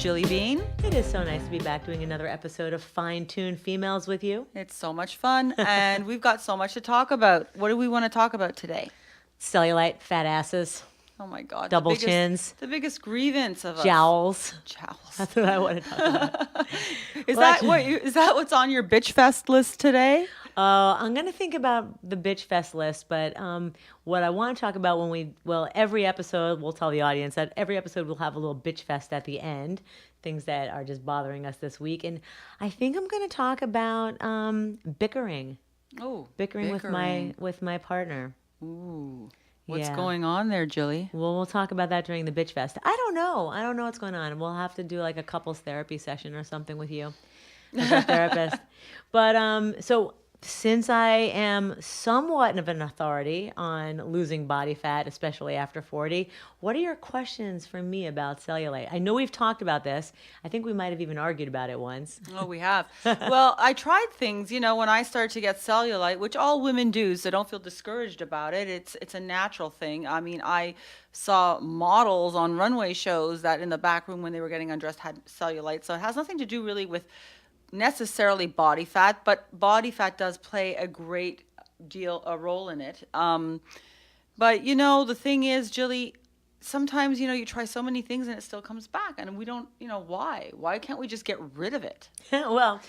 Jilly Bean. It is so nice to be back doing another episode of Fine-Tuned Females with you. It's so much fun, and we've got so much to talk about. What do we want to talk about today? Cellulite, fat asses, Oh my God. double chins, The biggest grievance of us. Jowls. Jowls. That's what I want to talk about. Is that what's on your bitch fest list today? I'm going to think about the bitch fest list, but what I want to talk about every episode, we'll tell the audience that every episode will have a little bitch fest at the end, things that are just bothering us this week. And I think I'm going to talk about bickering. Oh, bickering with my partner. Ooh. What's going on there, Jilly? Well, we'll talk about that during the bitch fest. I don't know what's going on. We'll have to do like a couples therapy session or something with you as our therapist. But so since I am somewhat of an authority on losing body fat, especially after 40, what are your questions for me about cellulite? I know we've talked about this. I think we might have even argued about it once. Oh, we have. Well, I tried things, when I started to get cellulite, which all women do, so don't feel discouraged about it. It's a natural thing. I mean, I saw models on runway shows that in the back room when they were getting undressed had cellulite. So it has nothing to do really with necessarily body fat, but body fat does play a great deal, a role in it. But the thing is, Jilly, sometimes, you try so many things and it still comes back, and we don't, why? Why can't we just get rid of it? Well,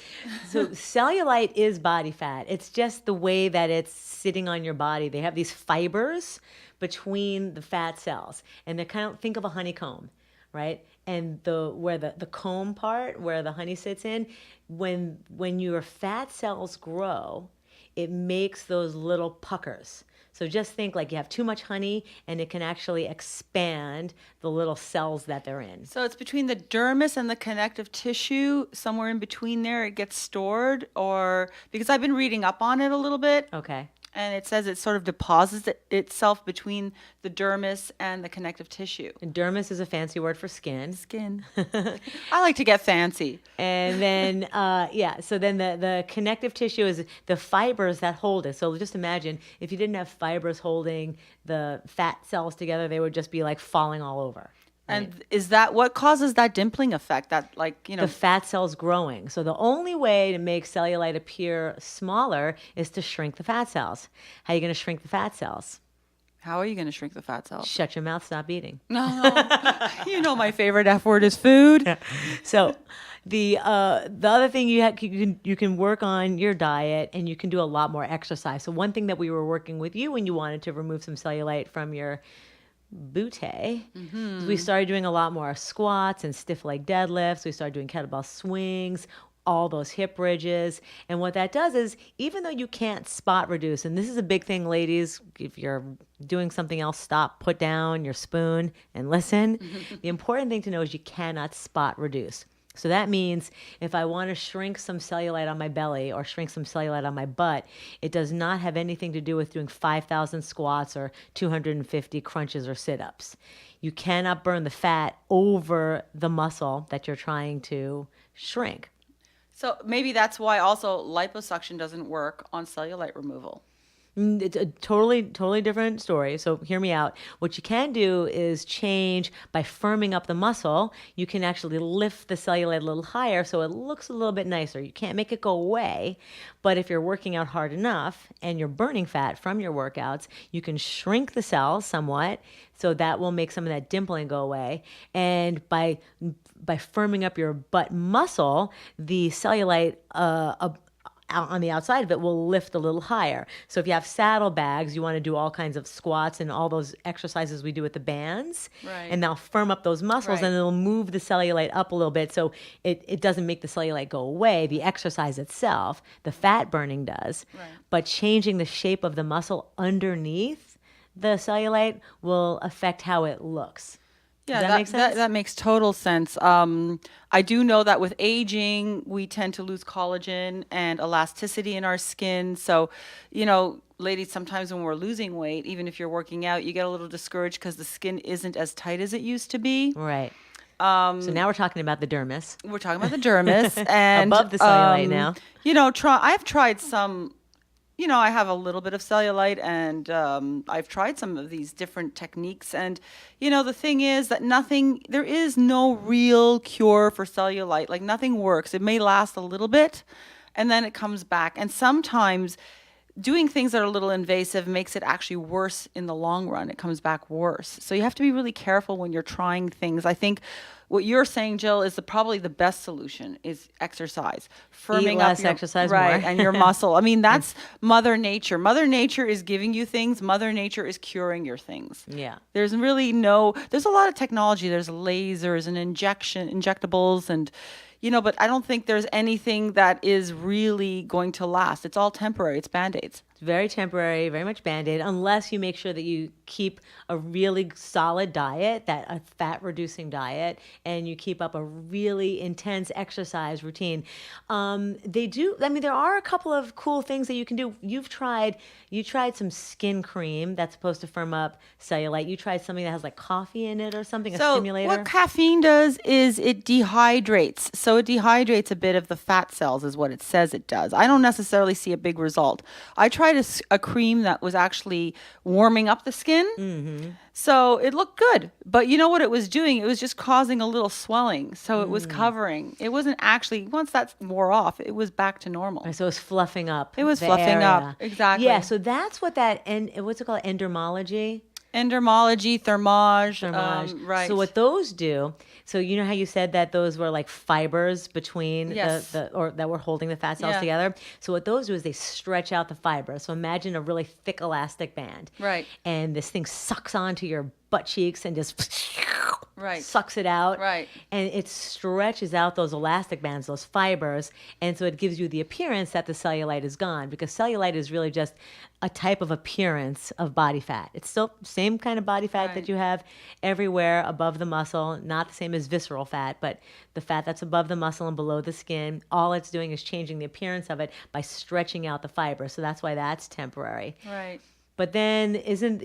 so cellulite is body fat. It's just the way that it's sitting on your body. They have these fibers between the fat cells, and they kind of, think of a honeycomb, right? And where the comb part, where the honey sits in, when your fat cells grow, it makes those little puckers. So just think like you have too much honey, and it can actually expand the little cells that they're in. So it's between the dermis and the connective tissue, somewhere in between there it gets stored, or because I've been reading up on it a little bit. Okay. And it says it sort of deposits itself between the dermis and the connective tissue. And dermis is a fancy word for skin. Skin. I like to get fancy. And then, so then the connective tissue is the fibers that hold it. So just imagine if you didn't have fibers holding the fat cells together, they would just be like falling all over. Right? And is that what causes that dimpling effect? That the fat cells growing. So the only way to make cellulite appear smaller is to shrink the fat cells. How are you going to shrink the fat cells? How are you going to shrink the fat cells? Shut your mouth, stop eating. No. My favorite F word is food. Yeah. So the other thing you can work on your diet, and you can do a lot more exercise. So one thing that we were working with you when you wanted to remove some cellulite from your booty, we started doing a lot more squats and stiff leg deadlifts. We started doing kettlebell swings, all those hip bridges. And what that does is, even though you can't spot reduce, and this is a big thing, ladies, if you're doing something else, stop, put down your spoon and listen. The important thing to know is you cannot spot reduce. So that means if I want to shrink some cellulite on my belly or shrink some cellulite on my butt, it does not have anything to do with doing 5,000 squats or 250 crunches or sit-ups. You cannot burn the fat over the muscle that you're trying to shrink. So maybe that's why also liposuction doesn't work on cellulite removal. It's a totally different story. So hear me out. What you can do is change by firming up the muscle. You can actually lift the cellulite a little higher so it looks a little bit nicer. You can't make it go away, but if you're working out hard enough and you're burning fat from your workouts, you can shrink the cells somewhat, so that will make some of that dimpling go away. And by firming up your butt muscle, the cellulite on the outside of it will lift a little higher. So if you have saddlebags, you want to do all kinds of squats and all those exercises we do with the bands, right, and they'll firm up those muscles, right, and it'll move the cellulite up a little bit. So it doesn't make the cellulite go away. The exercise itself, the fat burning does, right, but changing the shape of the muscle underneath the cellulite will affect how it looks. Yeah, Does that make sense? That makes total sense. I do know that with aging, we tend to lose collagen and elasticity in our skin. So, ladies, sometimes when we're losing weight, even if you're working out, you get a little discouraged because the skin isn't as tight as it used to be. Right. So now we're talking about the dermis. We're talking about the dermis. And above the cellulite now. I've tried some I have a little bit of cellulite, and I've tried some of these different techniques. And, the thing is that there is no real cure for cellulite. Like nothing works. It may last a little bit and then it comes back. And sometimes doing things that are a little invasive makes it actually worse in the long run. It comes back worse. So you have to be really careful when you're trying things. I think what you're saying, Jill, is probably the best solution is exercise. Eat less, exercise more. Right, and your muscle. I mean, that's Mother Nature. Mother Nature is giving you things. Mother Nature is curing your things. Yeah. There's a lot of technology. There's lasers and injectables and but I don't think there's anything that is really going to last. It's all temporary. It's Band-Aids. It's very temporary, very much Band-Aid, unless you make sure that you keep a really solid diet, a fat-reducing diet, and you keep up a really intense exercise routine. There are a couple of cool things that you can do. You tried some skin cream that's supposed to firm up cellulite. You tried something that has like coffee in it or something, a stimulator. What caffeine does is it dehydrates. So it dehydrates a bit of the fat cells is what it says it does. I don't necessarily see a big result. I tried a cream that was actually warming up the skin. Mm-hmm. So it looked good. But you know what it was doing? It was just causing a little swelling. So it was covering. It wasn't actually, once that wore off, it was back to normal. So it was fluffing up. It was the fluffing area. up. Exactly. Yeah, so that's what what's it called? Endermology? Endermology, thermage. Right. So what those do, so you know how you said that those were like fibers between Yes. or that were holding the fat cells together. So what those do is they stretch out the fiber. So imagine a really thick elastic band. Right. And this thing sucks onto your butt cheeks and just Right. sucks it out. Right. And it stretches out those elastic bands, those fibers. And so it gives you the appearance that the cellulite is gone, because cellulite is really just a type of appearance of body fat. It's still same kind of body fat that you have everywhere above the muscle, not the same as visceral fat, but the fat that's above the muscle and below the skin. All it's doing is changing the appearance of it by stretching out the fiber. So that's why that's temporary. Right. But then did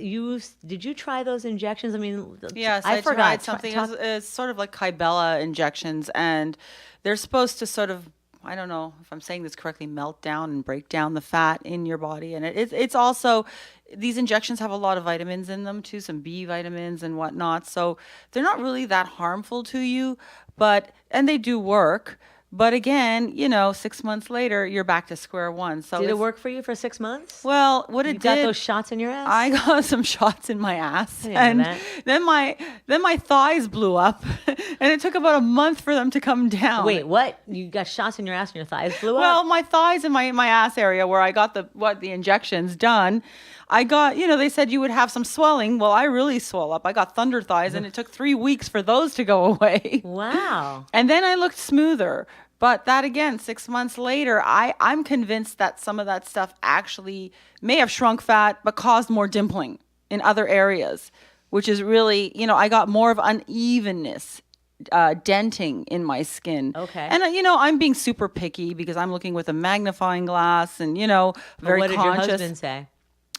you try those injections? I mean, Yes, I forgot tried something. It's sort of like Kybella injections, and they're supposed to sort of, I don't know if I'm saying this correctly, melt down and break down the fat in your body. And it's also, these injections have a lot of vitamins in them too, some B vitamins and whatnot. So they're not really that harmful to you, and they do work. But again, 6 months later, you're back to square one. So did it work for you for 6 months? Well, what You it got did, those shots in your ass? I got some shots in my ass, I didn't know and that. then my thighs blew up, and it took about a month for them to come down. Wait, what? You got shots in your ass and your thighs blew Well, up? my thighs and my ass area where I got the injections done, I got, they said you would have some swelling. Well, I really swell up. I got thunder thighs, and it took 3 weeks for those to go away. Wow. And then I looked smoother. But that again, 6 months later, I'm convinced that some of that stuff actually may have shrunk fat, but caused more dimpling in other areas, which is really, I got more of unevenness, denting in my skin. Okay. And, I'm being super picky because I'm looking with a magnifying glass and, very What did conscious. your husband say?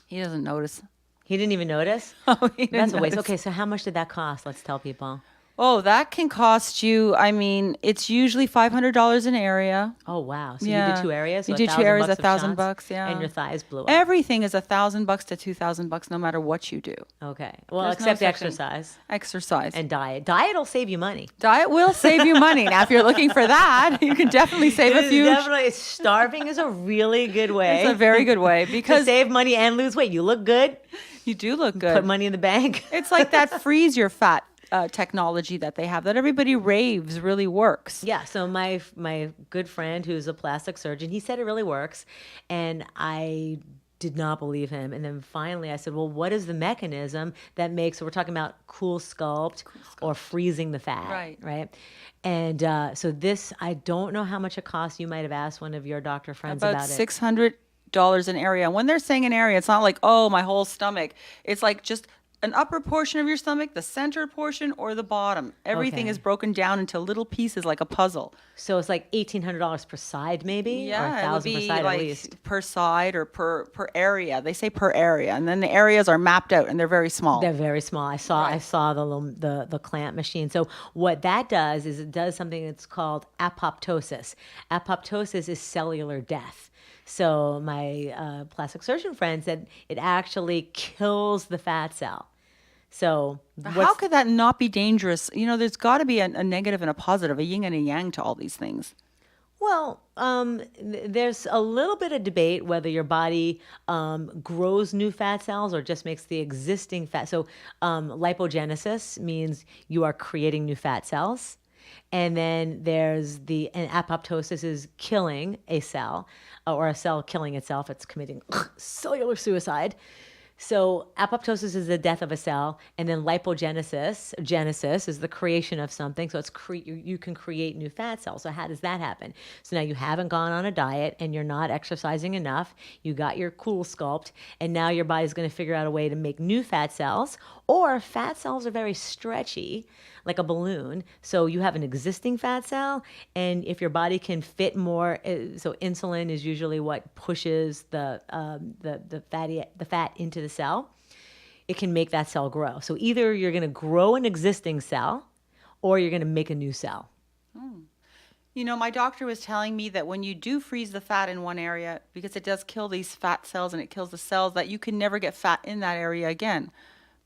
He doesn't notice. He didn't even notice? Oh, he didn't That's a waste. notice. Okay, so how much did that cost? Let's tell people. Oh, that can cost you, it's usually $500 an area. Oh, wow. So you Yeah. did 2 areas? So You did 2 areas, $1,000 of $1,000, shots, yeah. And your thighs blew up. Everything is $1,000 to $2,000 no matter what you do. Okay. Well, There's no except such thing. exercise Exercise. and diet. Diet will save you money. Diet will save you money. Now, if you're looking for that, you can definitely save a few. Definitely, starving is a really good way. It's a very good way to because save money and lose weight. You look good. you do look Put good. money in the bank. It's like that freeze your fat technology that they have that everybody raves really works. Yeah, so my good friend who's a plastic surgeon, he said it really works, and I did not believe him. And then finally I said, well, what is the mechanism that makes, so we're talking about cool sculpt or freezing the fat, right? And so this, I don't know how much it costs. You might have asked one of your doctor friends About about it. $600 an area. And when they're saying an area, it's not like, oh, my whole stomach. It's like just an upper portion of your stomach, the center portion, or the bottom. Everything Okay. is broken down into little pieces like a puzzle. So it's like $1,800 per side, maybe, or Yeah, it would $1,000 per be side like at least. per side or per area. They say per area, and then the areas are mapped out and they're very small. They're very small. I saw the clamp machine. So what that does is it does something that's called apoptosis. Apoptosis is cellular death. So my plastic surgeon friend said it actually kills the fat cell. So How what's could that not be dangerous? There's got to be a negative and a positive, a yin and a yang to all these things. Well, there's a little bit of debate whether your body grows new fat cells or just makes the existing fat. So, lipogenesis means you are creating new fat cells. And then and apoptosis is killing a cell or a cell killing itself. It's committing cellular suicide. So apoptosis is the death of a cell, and then genesis is the creation of something. So you can create new fat cells. So how does that happen? So now you haven't gone on a diet and you're not exercising enough. You got your cool sculpt, and now your body's going to figure out a way to make new fat cells. Or fat cells are very stretchy, like a balloon. So you have an existing fat cell, and if your body can fit more, so insulin is usually what pushes the fat into the cell. It can make that cell grow. So either you're going to grow an existing cell, or you're going to make a new cell. My doctor was telling me that when you do freeze the fat in one area, because it does kill these fat cells and it kills the cells, that you can never get fat in that area again.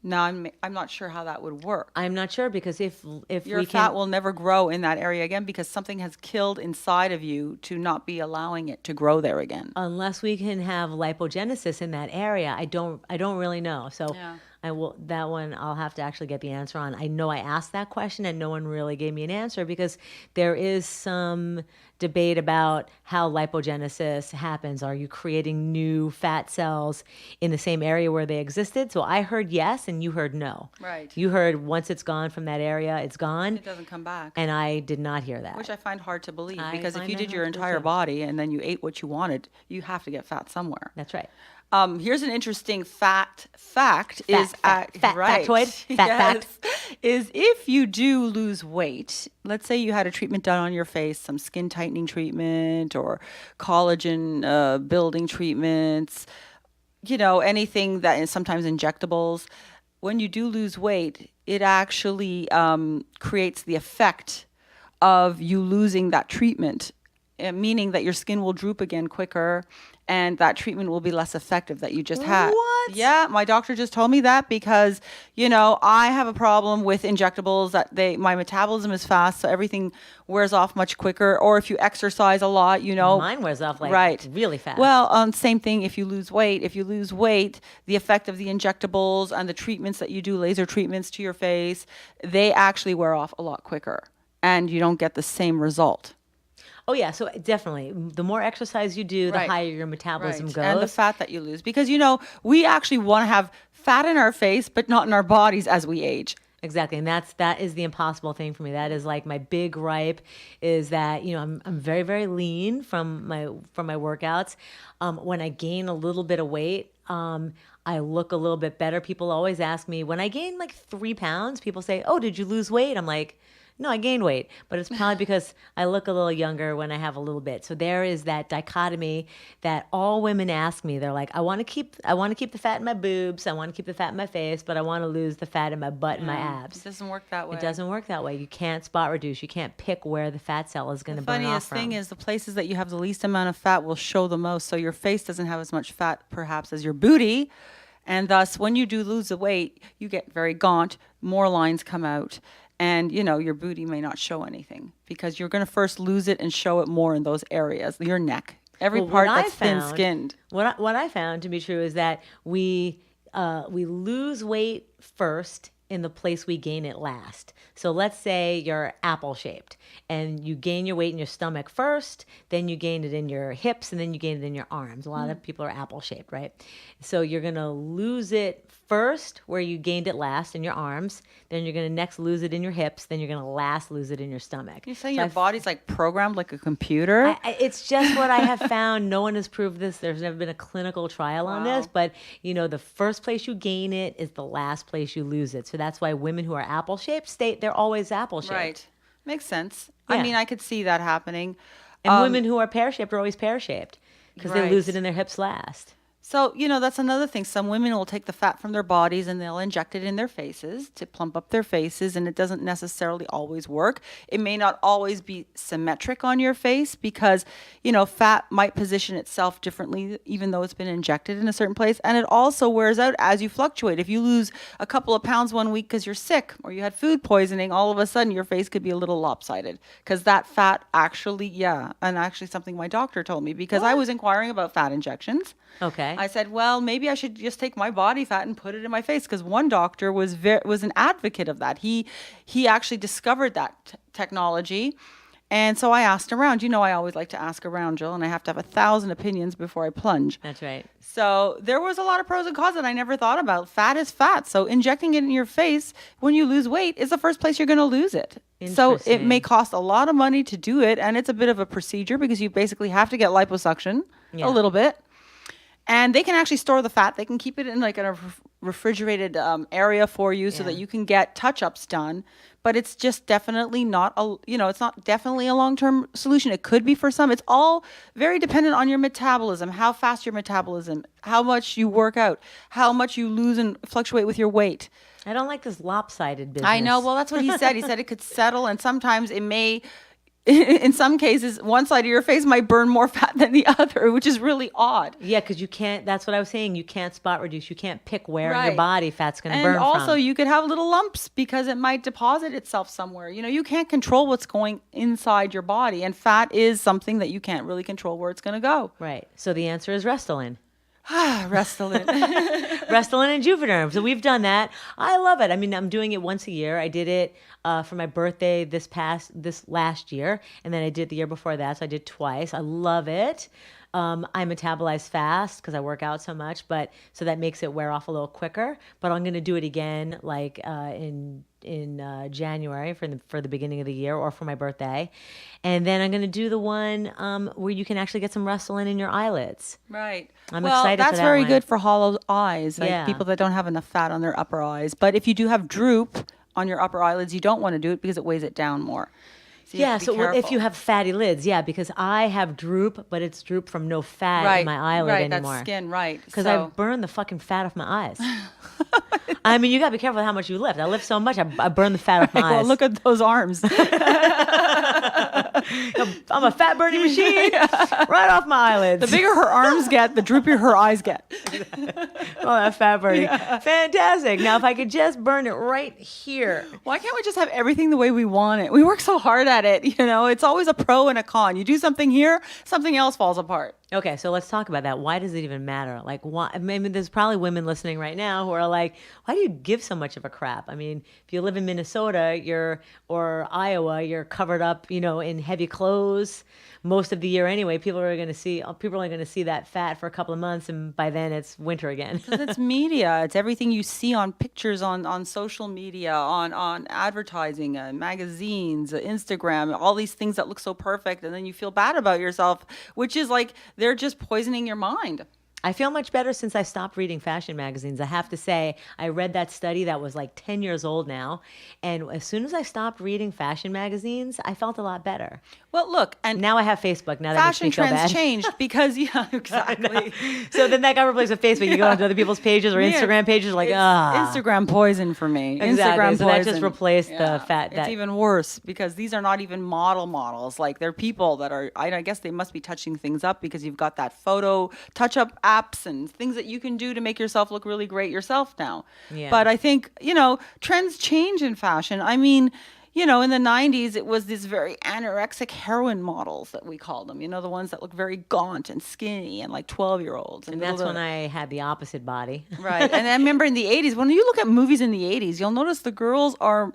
Now, I'm not sure how that would work. I'm not sure, because if Your we fat can, will never grow in that area again because something has killed inside of you to not be allowing it to grow there again. unless we can have lipogenesis in that area, I don't really know. So Yeah. that one I'll have to actually get the answer on. I know I asked that question and no one really gave me an answer, because there is some debate about how lipogenesis happens. Are you creating new fat cells in the same area where they existed? So I heard yes and you heard no. Right. You heard once it's gone from that area, it's gone. It doesn't come back. And I did not hear that. Which I find hard to believe, I because if find you that did your hard to entire believe. body and then you ate what you wanted, you have to get fat somewhere. That's right. Here's an interesting fact. Factoid. Fact. Is if you do lose weight, let's say you had a treatment done on your face, some skin tightening treatment or collagen building treatments, anything that is sometimes injectables. When you do lose weight, it actually creates the effect of you losing that treatment, meaning that your skin will droop again quicker and that treatment will be less effective that you just had. What? Yeah, my doctor just told me that because, I have a problem with injectables that my metabolism is fast, so everything wears off much quicker. Or if you exercise a lot, Mine wears off right. really fast. Well, same thing if you lose weight. If you lose weight, the effect of the injectables and the treatments that you do, laser treatments to your face, they actually wear off a lot quicker and you don't get the same result. Oh yeah, so definitely, the more exercise you do, the Right. higher your metabolism Right. goes. And the fat that you lose. Because, we actually want to have fat in our face, but not in our bodies as we age. Exactly, and that is the impossible thing for me. That is like my big gripe, is that I'm very, very lean from my workouts. When I gain a little bit of weight, I look a little bit better. People always ask me, when I gain like 3 pounds, people say, "Oh, did you lose weight?" I'm like, no, I gained weight, but it's probably because I look a little younger when I have a little bit. So there is that dichotomy that all women ask me. They're like, I want to keep the fat in my boobs, I want to keep the fat in my face, but I want to lose the fat in my butt and my It abs. doesn't work that way. It doesn't work that way. You can't spot reduce. You can't pick where the fat cell is going to burn off Funniest from. thing is the places that you have the least amount of fat will show the most. So your face doesn't have as much fat perhaps as your booty. And thus, when you do lose the weight, you get very gaunt, more lines come out. And, your booty may not show anything because you're going to first lose it and show it more in those areas, your neck, every Well, part what I that's found- thin-skinned. What I found to be true is that we lose weight first in the place we gain it last. So let's say you're apple shaped and you gain your weight in your stomach first, then you gain it in your hips, and then you gain it in your arms. A lot of people are apple shaped, right? So you're going to lose it first where you gained it last in your arms, then you're going to next lose it in your hips, then you're going to last lose it in your stomach. You're saying So your body's like programmed like a computer? It's just what I have found. No one has proved this. There's never been a clinical trial on this, Wow. but the first place you gain it is the last place you lose it. So that's why women who are apple shaped they're always apple shaped. Right. Makes sense. Yeah. I mean, I could see that happening. And women who are pear shaped are always pear shaped because they lose Right. it in their hips last. So, that's another thing. Some women will take the fat from their bodies and they'll inject it in their faces to plump up their faces, and it doesn't necessarily always work. It may not always be symmetric on your face because, fat might position itself differently even though it's been injected in a certain place. And it also wears out as you fluctuate. If you lose a couple of pounds one week because you're sick or you had food poisoning, all of a sudden your face could be a little lopsided because that fat actually, yeah, and actually something my doctor told me because I was inquiring about fat injections. Okay. I said, well, maybe I should just take my body fat and put it in my face because one doctor was an advocate of that. He actually discovered that technology. And so I asked around. I always like to ask around, Jill, and I have to have 1,000 opinions before I plunge. That's right. So there was a lot of pros and cons that I never thought about. Fat is fat. So injecting it in your face when you lose weight is the first place you're going to lose it. So it may cost a lot of money to do it. And it's a bit of a procedure because you basically have to get liposuction a little bit. And they can actually store the fat. They can keep it in like a refrigerated area for you so that you can get touch-ups done. But it's just definitely not it's not definitely a long-term solution. It could be for some. It's all very dependent on your metabolism, how fast your metabolism, how much you work out, how much you lose and fluctuate with your weight. I don't like this lopsided business. I know. Well, that's what he said. He said it could settle, and sometimes it may. In some cases, one side of your face might burn more fat than the other, which is really odd. Yeah, because you can't, that's what I was saying. You can't spot reduce. You can't pick where in your body fat's going to burn from. And also you could have little lumps because it might deposit itself somewhere. You can't control what's going inside your body. And fat is something that you can't really control where it's going to go. Right. So the answer is Restylane. Restylane. Restylane and Juvederm. So we've done that. I love it. I mean, I'm doing it once a year. I did it for my birthday this last year, and then I did the year before that. So I did twice. I love it. I metabolize fast because I work out so much, so that makes it wear off a little quicker. But I'm going to do it again, like in January for the beginning of the year or for my birthday, and then I'm going to do the one where you can actually get some Restylane in your eyelids. Right. I'm excited. That's for that very one. good for hollow eyes, like people that don't have enough fat on their upper eyes. But if you do have droop on your upper eyelids, you don't want to do it because it weighs it down more. So if you have fatty lids, because I have droop, but it's droop from no fat in my eyelid anymore. That's skin, right. Because I burn the fucking fat off my eyes. I mean, you got to be careful with how much you lift. I lift so much, I burn the fat off my eyes. Well, look at those arms. I'm a fat burning machine right off my eyelids. The bigger her arms get, the droopier her eyes get. Oh, that fat burning. Yeah. Fantastic. Now, if I could just burn it right here. Why can't we just have everything the way we want it? We work so hard at it. It's always a pro and a con. You do something here, something else falls apart. Okay, so let's talk about that. Why does it even matter? Like, why? I mean, there's probably women listening right now who are like, why do you give so much of a crap? I mean, if you live in Minnesota, or Iowa, you're covered up, in heavy clothes most of the year anyway. People are going to see that fat for a couple of months, and by then it's winter again. Because it's media. It's everything you see on pictures, on social media, on advertising, magazines, Instagram, all these things that look so perfect, and then you feel bad about yourself, which is like they're just poisoning your mind. I feel much better since I stopped reading fashion magazines. I have to say, I read that study that was like 10 years old now. And as soon as I stopped reading fashion magazines, I felt a lot better. Well, look, and now I have Facebook. Now that fashion makes me feel trends bad. changed because, exactly. So then that got replaced with Facebook. You go onto other people's pages or Instagram pages, like, Instagram poison for me. Exactly. Instagram so poison. that just replaced the fat. It's even worse because these are not even models. Like they're people that are, I guess they must be touching things up because you've got that photo touch-up apps and things that you can do to make yourself look really great yourself now. Yeah. But I think, trends change in fashion. I mean, in the 90s, it was these very anorexic heroine models that we called them, the ones that look very gaunt and skinny and like 12-year-olds. And that's when I had the opposite body. Right. And I remember in the 80s, when you look at movies in the 80s, you'll notice the girls are,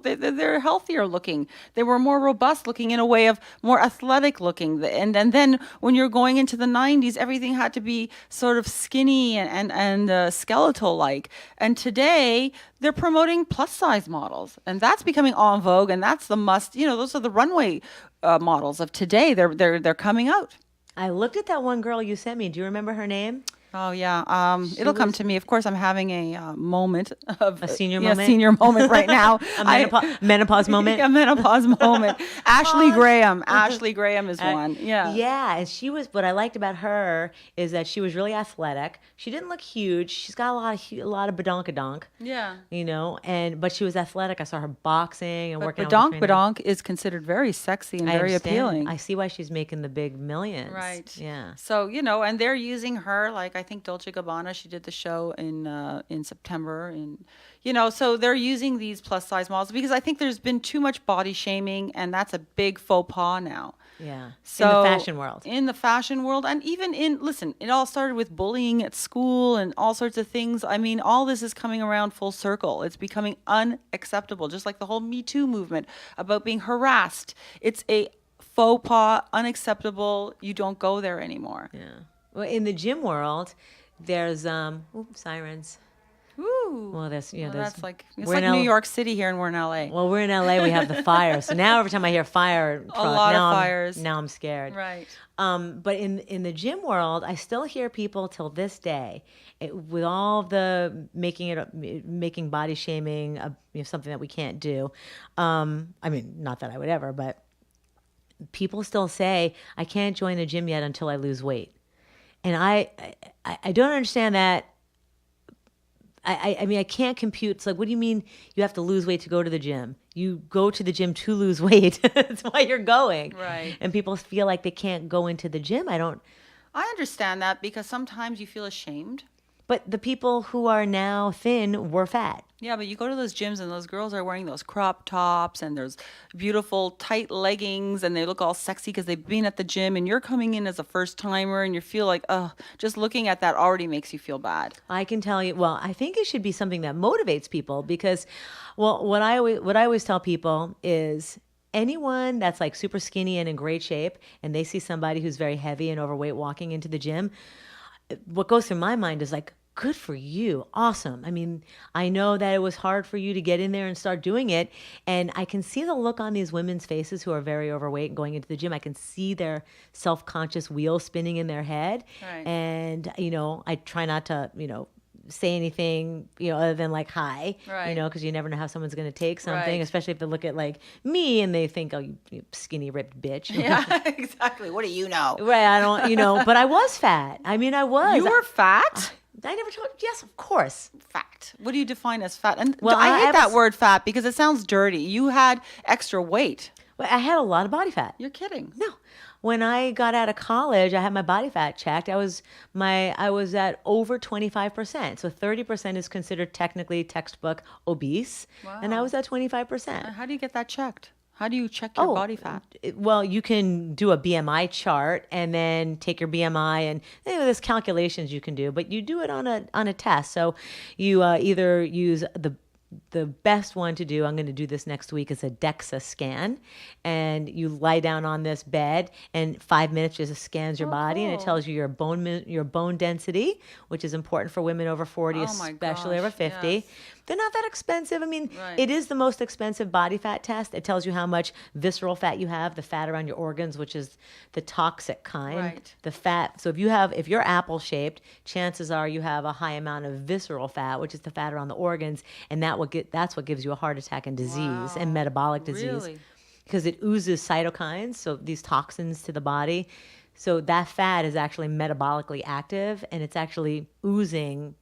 they're healthier looking. They were more robust looking in a way of more athletic looking. And then when you're going into the 90s, everything had to be sort of skinny and skeletal like. And today they're promoting plus size models, and that's becoming en vogue. And that's the must. Those are the runway models of today. They're coming out. I looked at that one girl you sent me. Do you remember her name? Oh yeah, She it'll come was to me. Of course, I'm having a moment of a senior yeah, moment, senior moment right now. a I menopause moment. a menopause moment. Ashley Pause. Graham. Ashley Graham is one. Yeah. Yeah, and she was. What I liked about her is that she was really athletic. She didn't look huge. She's got a lot of badonkadonk, Yeah. but she was athletic. I saw her boxing and But working out with a badonk trainer. badonk is considered very sexy and I very understand. appealing. I see why she's making the big millions. Right. Yeah. So, and they're using her, like I think Dolce Gabbana, she did the show in September, and so they're using these plus size models because I think there's been too much body shaming, and that's a big faux pas now. Yeah. In the So fashion world. in the fashion world, and even listen, it all started with bullying at school and all sorts of things. I mean, all this is coming around full circle. It's becoming unacceptable, just like the whole Me Too movement about being harassed. It's a faux pas, unacceptable. You don't go there anymore. Yeah. Well, in the gym world, there's sirens. Ooh. Well, Well, there's that's like it's we're like in New L- York City here, and we're in LA. Well, we're in LA. We have the fire. So now every time I hear fire truck, lot of now fires. now I'm scared. Right. But in the gym world, I still hear people till this day, with all the making body shaming, something that we can't do. I mean, not that I would ever, but people still say I can't join a gym yet until I lose weight, and I don't understand that. I mean, I can't compute. It's like, what do you mean you have to lose weight to go to the gym? You go to the gym to lose weight. That's why you're going. Right. And people feel like they can't go into the gym. I understand that because sometimes you feel ashamed. But the people who are now thin were fat. Yeah, but you go to those gyms and those girls are wearing those crop tops and those beautiful tight leggings and they look all sexy because they've been at the gym and you're coming in as a first timer and you feel like, just looking at that already makes you feel bad. I can tell you, well, I think it should be something that motivates people because, well, what I always tell people is anyone that's like super skinny and in great shape and they see somebody who's very heavy and overweight walking into the gym, what goes through my mind is like, good for you. Awesome. I mean, I know that it was hard for you to get in there and start doing it. And I can see the look on these women's faces who are very overweight and going into the gym. I can see their self-conscious wheels spinning in their head. Right. And, I try not to, say anything, other than like, hi, Right. because you never know how someone's going to take something, Right. especially if they look at like me and they think, oh, you skinny, ripped bitch. Yeah, exactly. What do you know? Right. I don't, but I was fat. I mean, I was. You were fat? I never told. Yes, of course. Fat. What do you define as fat? And Well, I hate I that was- word fat because it sounds dirty. You had extra weight. Well, I had a lot of body fat. You're kidding. No, when I got out of college, I had my body fat checked. I was at over 25%. So 30% is considered technically textbook obese, and I was at 25%. How do you get that checked? How do you check your body fat? Well, you can do a BMI chart and then take your BMI and there's calculations you can do, but you do it on a test. So you either use the best one to do, I'm going to do this next week, is a DEXA scan. And you lie down on this bed and 5 minutes just scans your body and it cool. tells you your bone density, which is important for women over 40, Oh my especially gosh, over 50. yes. They're not that expensive. I mean, Right. it is the most expensive body fat test. It tells you how much visceral fat you have, the fat around your organs, which is the toxic kind. Right. The fat. So if you're apple shaped, chances are you have a high amount of visceral fat, which is the fat around the organs, and that's what gives you a heart attack and disease and Wow. metabolic disease. Really? Because it oozes cytokines, so these toxins to the body. So that fat is actually metabolically active, and it's actually oozing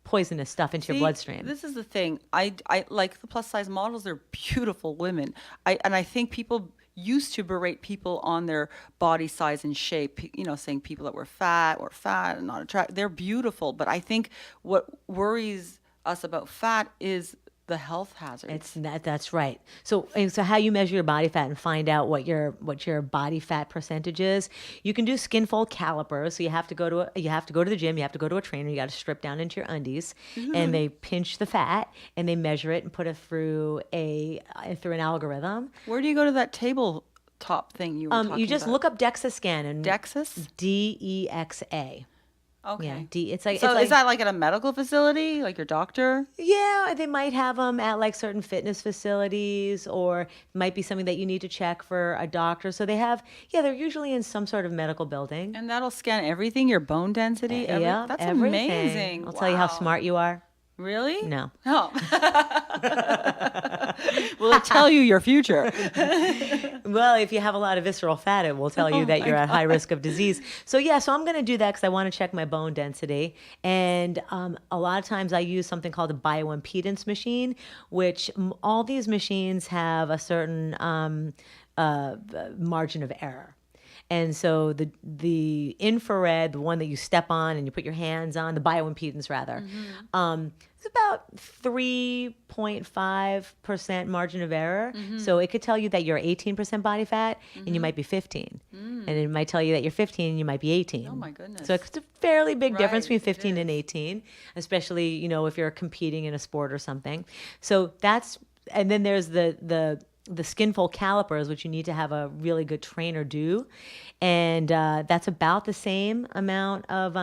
poisonous stuff into your See, bloodstream. This is the thing. I like the plus size models. They're beautiful women. I think people used to berate people on their body size and shape. Saying people that were fat or fat and not attractive. They're beautiful, but I think what worries us about fat is the health hazards. That's right. So how you measure your body fat and find out what your body fat percentage is. You can do skin fold calipers. So you have to go to the gym. You have to go to a trainer. You got to strip down into your undies, and they pinch the fat and they measure it and put it through an algorithm. Where do you go to that tabletop thing you were talking You just about? look up DEXA scan and Dexis? DEXA. Okay. It's like So is that like at a medical facility, like your doctor? yeah, they might have them at like certain fitness facilities, or it might be something that you need to check for a doctor. So they have, yeah, they're usually in some sort of medical building. And that'll scan everything, your bone density, Yeah, that's everything. amazing. I'll tell you how Wow. smart you are. Really? No. Oh. Will it tell you your future? Well, if you have a lot of visceral fat, it will tell you Oh that my you're at high God. risk of disease. So yeah, so I'm going to do that because I want to check my bone density. And a lot of times I use something called a bioimpedance machine, which all these machines have a certain margin of error. And so the infrared, the one that you step on and you put your hands on, the bioimpedance rather, it's about 3.5% margin of error. So it could tell you that you're 18% body fat and you might be 15. And it might tell you that you're 15 and you might be 18. Oh my goodness. So it's a fairly big difference Right, between it 15 and is. 18, especially, if you're competing in a sport or something. So and then there's the skinfold calipers, which you need to have a really good trainer do, and that's about the same amount of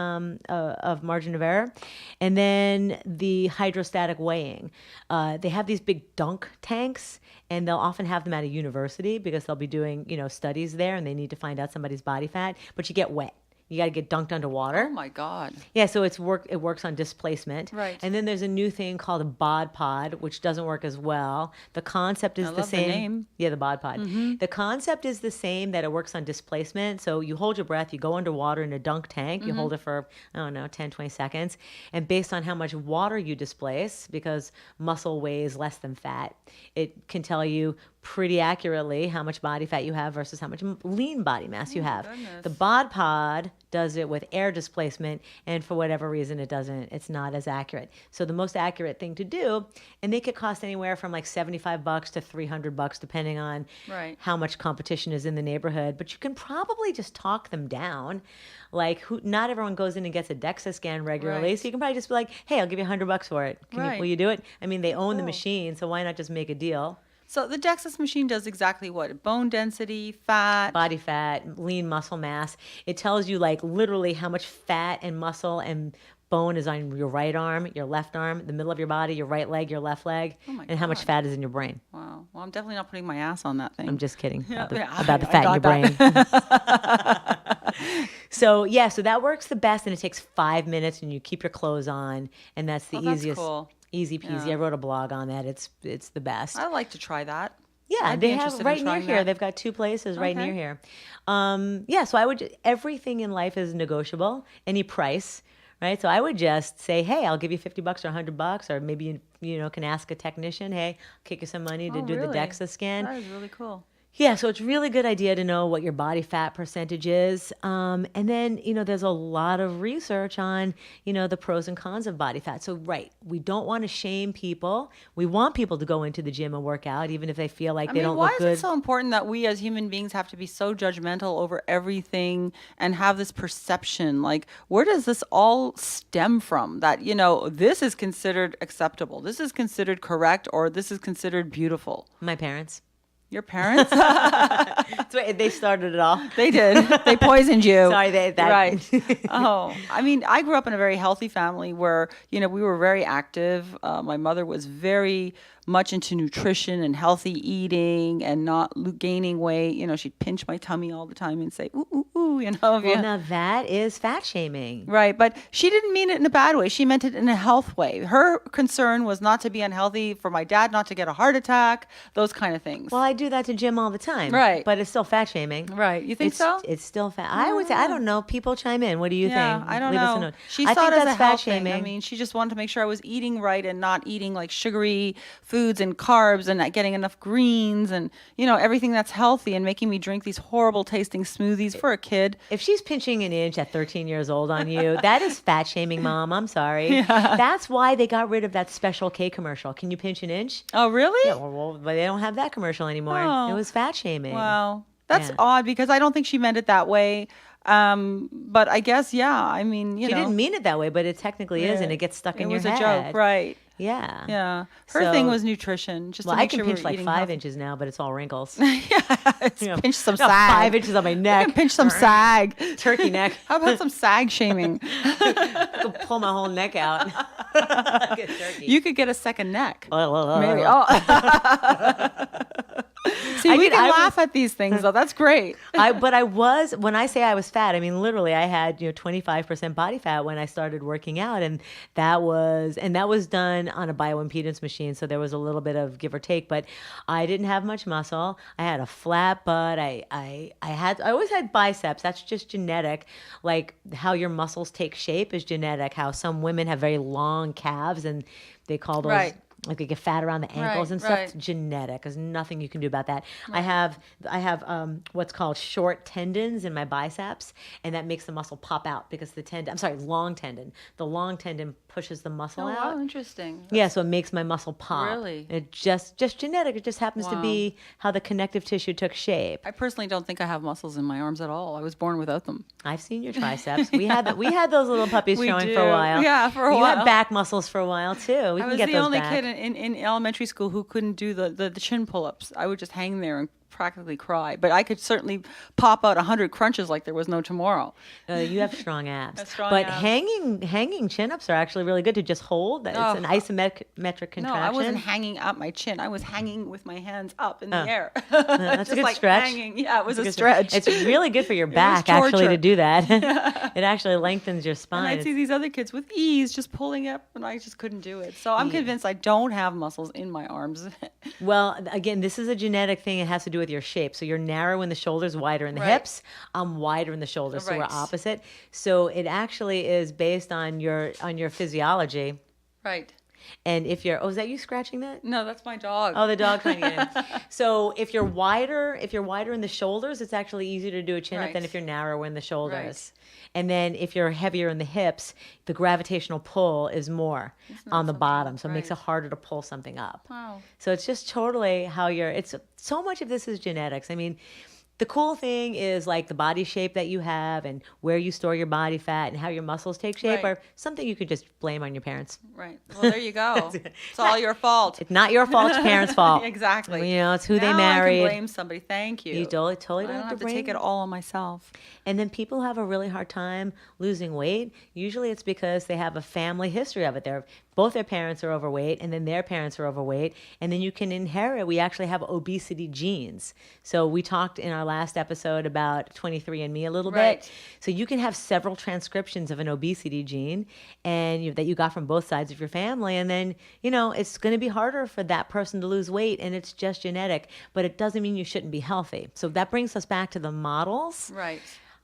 margin of error. And then the hydrostatic weighing, they have these big dunk tanks, and they'll often have them at a university because they'll be doing studies there, and they need to find out somebody's body fat. But you get wet. You got to get dunked underwater. Oh my God. Yeah, so it works on displacement. Right. And then there's a new thing called a bod pod, which doesn't work as well. The concept is I the love the same. name. Yeah, the bod pod. The concept is the same, that it works on displacement. So you hold your breath, you go underwater in a dunk tank, you hold it for, I don't know, 10, 20 seconds. And based on how much water you displace, because muscle weighs less than fat, it can tell you pretty accurately how much body fat you have versus how much lean body mass you have. goodness. The bod pod does it with air displacement, and for whatever reason it's not as accurate. So the most accurate thing to do, and they could cost anywhere from like $75 to $300 depending on Right. how much competition is in the neighborhood, but you can probably just talk them down. Like not everyone goes in and gets a DEXA scan regularly, Right. so you can probably just be like, hey, I'll give you $100 for it. Right. Will you do it? I mean, they own the Cool. machine, so why not just make a deal? So the DEXA machine does exactly what? Bone density, fat. Body fat, lean muscle mass. It tells you like literally how much fat and muscle and bone is on your right arm, your left arm, the middle of your body, your right leg, your left leg, Oh my and how much God. fat is in your brain. Wow. Well, I'm definitely not putting my ass on that thing. I'm just kidding about the, Yeah, about the I fat in your got brain. So yeah, so that works the best, and it takes 5 minutes, and you keep your clothes on, and that's the Oh, that's easiest. cool. Easy peasy. Yeah. I wrote a blog on that. It's the best. I'd like to try that. Yeah, I'd be they have interested in right near trying here. that. They've got 2 places right Okay. near here. Yeah, so everything in life is negotiable, any price, right? So I would just say, hey, I'll give you $50 or $100, or maybe you can ask a technician, hey, I'll kick you some money to Oh, do really? the DEXA scan. That is really cool. Yeah, so it's a really good idea to know what your body fat percentage is. And then, there's a lot of research on, the pros and cons of body fat. So, right, we don't want to shame people. We want people to go into the gym and work out, even if they feel like I they mean, don't why look is good. it so important that we as human beings have to be so judgmental over everything and have this perception? Like, where does this all stem from? That, this is considered acceptable, this is considered correct, or this is considered beautiful. My parents. Your parents? That's right, they started it all. They did. They poisoned you. Sorry, Right. Oh, I mean, I grew up in a very healthy family where, we were very active. My mother was very much into nutrition and healthy eating and not gaining weight. She'd pinch my tummy all the time and say, ooh, ooh, ooh, Well, now that is fat shaming. Right. But she didn't mean it in a bad way. She meant it in a health way. Her concern was not to be unhealthy, for my dad not to get a heart attack, those kind of things. Well, I do that to Jim all the time. Right. But it's still fat shaming. Right. You think so? It's still fat. I would say, I don't know. People chime in. What do you Yeah, think? I don't Leave us a know. note. She I saw think it as that's a fat health thing. shaming. I mean, she just wanted to make sure I was eating right and not eating like sugary foods and carbs and not getting enough greens and, everything that's healthy, and making me drink these horrible tasting smoothies for a kid. If she's pinching an inch at 13 years old on you, that is fat shaming, Mom. I'm sorry. That's why they got rid of that Special K commercial. Can you pinch an inch? Oh, really? Yeah, well, but they don't have that commercial anymore. Oh. It was fat shaming. Wow. That's Yeah. odd because I don't think she meant it that way. But I guess, yeah, I mean, She didn't mean it that way, but it technically is, and it gets stuck in your head. It was a joke, right? Yeah. Yeah. Her thing was nutrition, just to I make can sure pinch we're like eating 5 healthy. inches now, but it's all wrinkles. Pinch some I got sag. 5 inches on my neck. You can pinch some sag. Turkey neck. How about some sag shaming? I could pull my whole neck out. Like a turkey. You could get a second neck. Maybe. See, we can laugh at these things, though. That's great. But I was, when I say I was fat, I mean literally I had 25% body fat when I started working out, and that was done on a bioimpedance machine, so there was a little bit of give or take, but I didn't have much muscle. I had a flat butt. I always had biceps. That's just genetic. Like how your muscles take shape is genetic. How some women have very long calves, and they call those. Right. Like they get fat around the ankles and stuff. Right. It's genetic. There's nothing you can do about that. Right. I have what's called short tendons in my biceps, and that makes the muscle pop out because long tendon. The long tendon pushes the muscle out. Oh, interesting. Yeah, so it makes my muscle pop. Really? It just genetic. It just happens to be how the connective tissue took shape. I personally don't think I have muscles in my arms at all. I was born without them. I've seen your triceps. We had those little puppies showing for a while. Yeah, for a while. You had back muscles for a while too. We I can was get the those only back. kid in elementary school who couldn't do the chin pull-ups. I would just hang there and practically cry. But I could certainly pop out 100 crunches like there was no tomorrow. You have strong abs. But hanging chin-ups are actually really good to just hold. It's an isometric contraction. No, I wasn't hanging up my chin. I was hanging with my hands up in the air. That's a good stretch. Hanging. Yeah, it was a stretch. It's really good for your back, actually, to do that. It actually lengthens your spine. And I'd see these other kids with ease just pulling up, and I just couldn't do it. So I'm convinced I don't have muscles in my arms. Well, again, this is a genetic thing. It has to do with your shape. So you're narrow in the shoulders, wider in the hips. I'm wider in the shoulders, so we're opposite. So it actually is based on your physiology. Right. And if you're, is that you scratching that? No, that's my dog. Oh, the dog trying to get in. So if you're wider in the shoulders, it's actually easier to do a chin up than if you're narrower in the shoulders. Right. And then if you're heavier in the hips, the gravitational pull is more on the bottom. So it makes it harder to pull something up. Wow. So it's just totally it's so much of this is genetics. I mean, the cool thing is like the body shape that you have and where you store your body fat and how your muscles take shape are something you could just blame on your parents. Right. Well, there you go. It's all your fault. It's not your fault. It's your parents' fault. Exactly. It's who they I married. can blame somebody. Thank you. You totally I don't have to take it all on myself. And then people have a really hard time losing weight. Usually it's because they have a family history of it. Both their parents are overweight, and then their parents are overweight, and then you can inherit. We actually have obesity genes. So we talked in our last episode about 23andMe a little bit. So you can have several transcriptions of an obesity gene and that you got from both sides of your family, and then, it's going to be harder for that person to lose weight, and it's just genetic, but it doesn't mean you shouldn't be healthy. So that brings us back to the models. Right.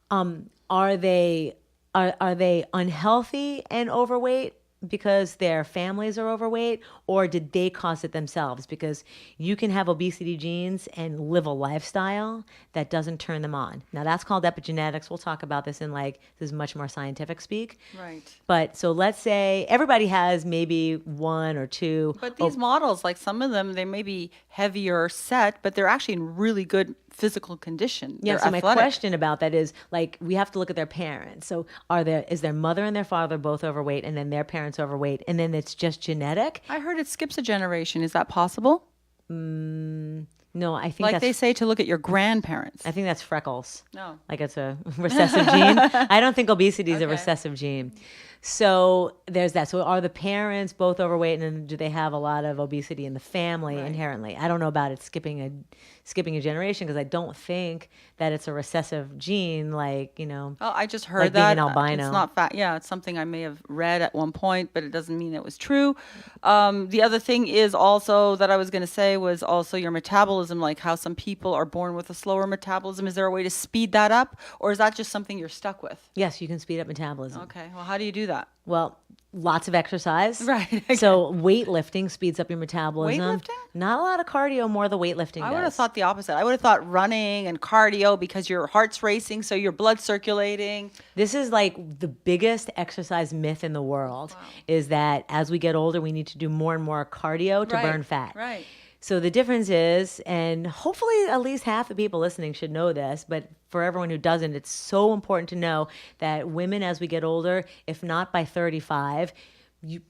Are they unhealthy and overweight because their families are overweight, or did they cause it themselves? Because you can have obesity genes and live a lifestyle that doesn't turn them on. Now that's called epigenetics. We'll talk about this in this is much more scientific speak. Right. But so let's say everybody has maybe one or two. But these models, like some of them, they may be heavier set, but they're actually in really good physical condition. Yeah, they're so athletic. My question about that is we have to look at their parents. So is their mother and their father both overweight, and then their parents overweight, and then it's just genetic? I heard it skips a generation. Is that possible? No, I think they say to look at your grandparents. I think that's freckles. No. Like it's a recessive gene. I don't think obesity is a recessive gene. So there's that. So are the parents both overweight, and then do they have a lot of obesity in the family inherently? I don't know about it skipping a generation, because I don't think that it's a recessive gene Oh, I just heard like that. being an albino. It's not fat. Yeah, it's something I may have read at one point, but it doesn't mean it was true. The other thing is also that I was going to say was also your metabolism, like how some people are born with a slower metabolism. Is there a way to speed that up, or is that just something you're stuck with? Yes, you can speed up metabolism. Okay. Well, how do you do that? Well, lots of exercise. Right. Okay. So weightlifting speeds up your metabolism. Weightlifting? Not a lot of cardio, more the weightlifting I does. would have thought the opposite. I would have thought running and cardio, because your heart's racing, so your blood's circulating. This is the biggest exercise myth in the world, is that as we get older, we need to do more and more cardio to burn fat. Right. So the difference is, and hopefully at least half the people listening should know this, but for everyone who doesn't, it's so important to know that women, as we get older, if not by 35,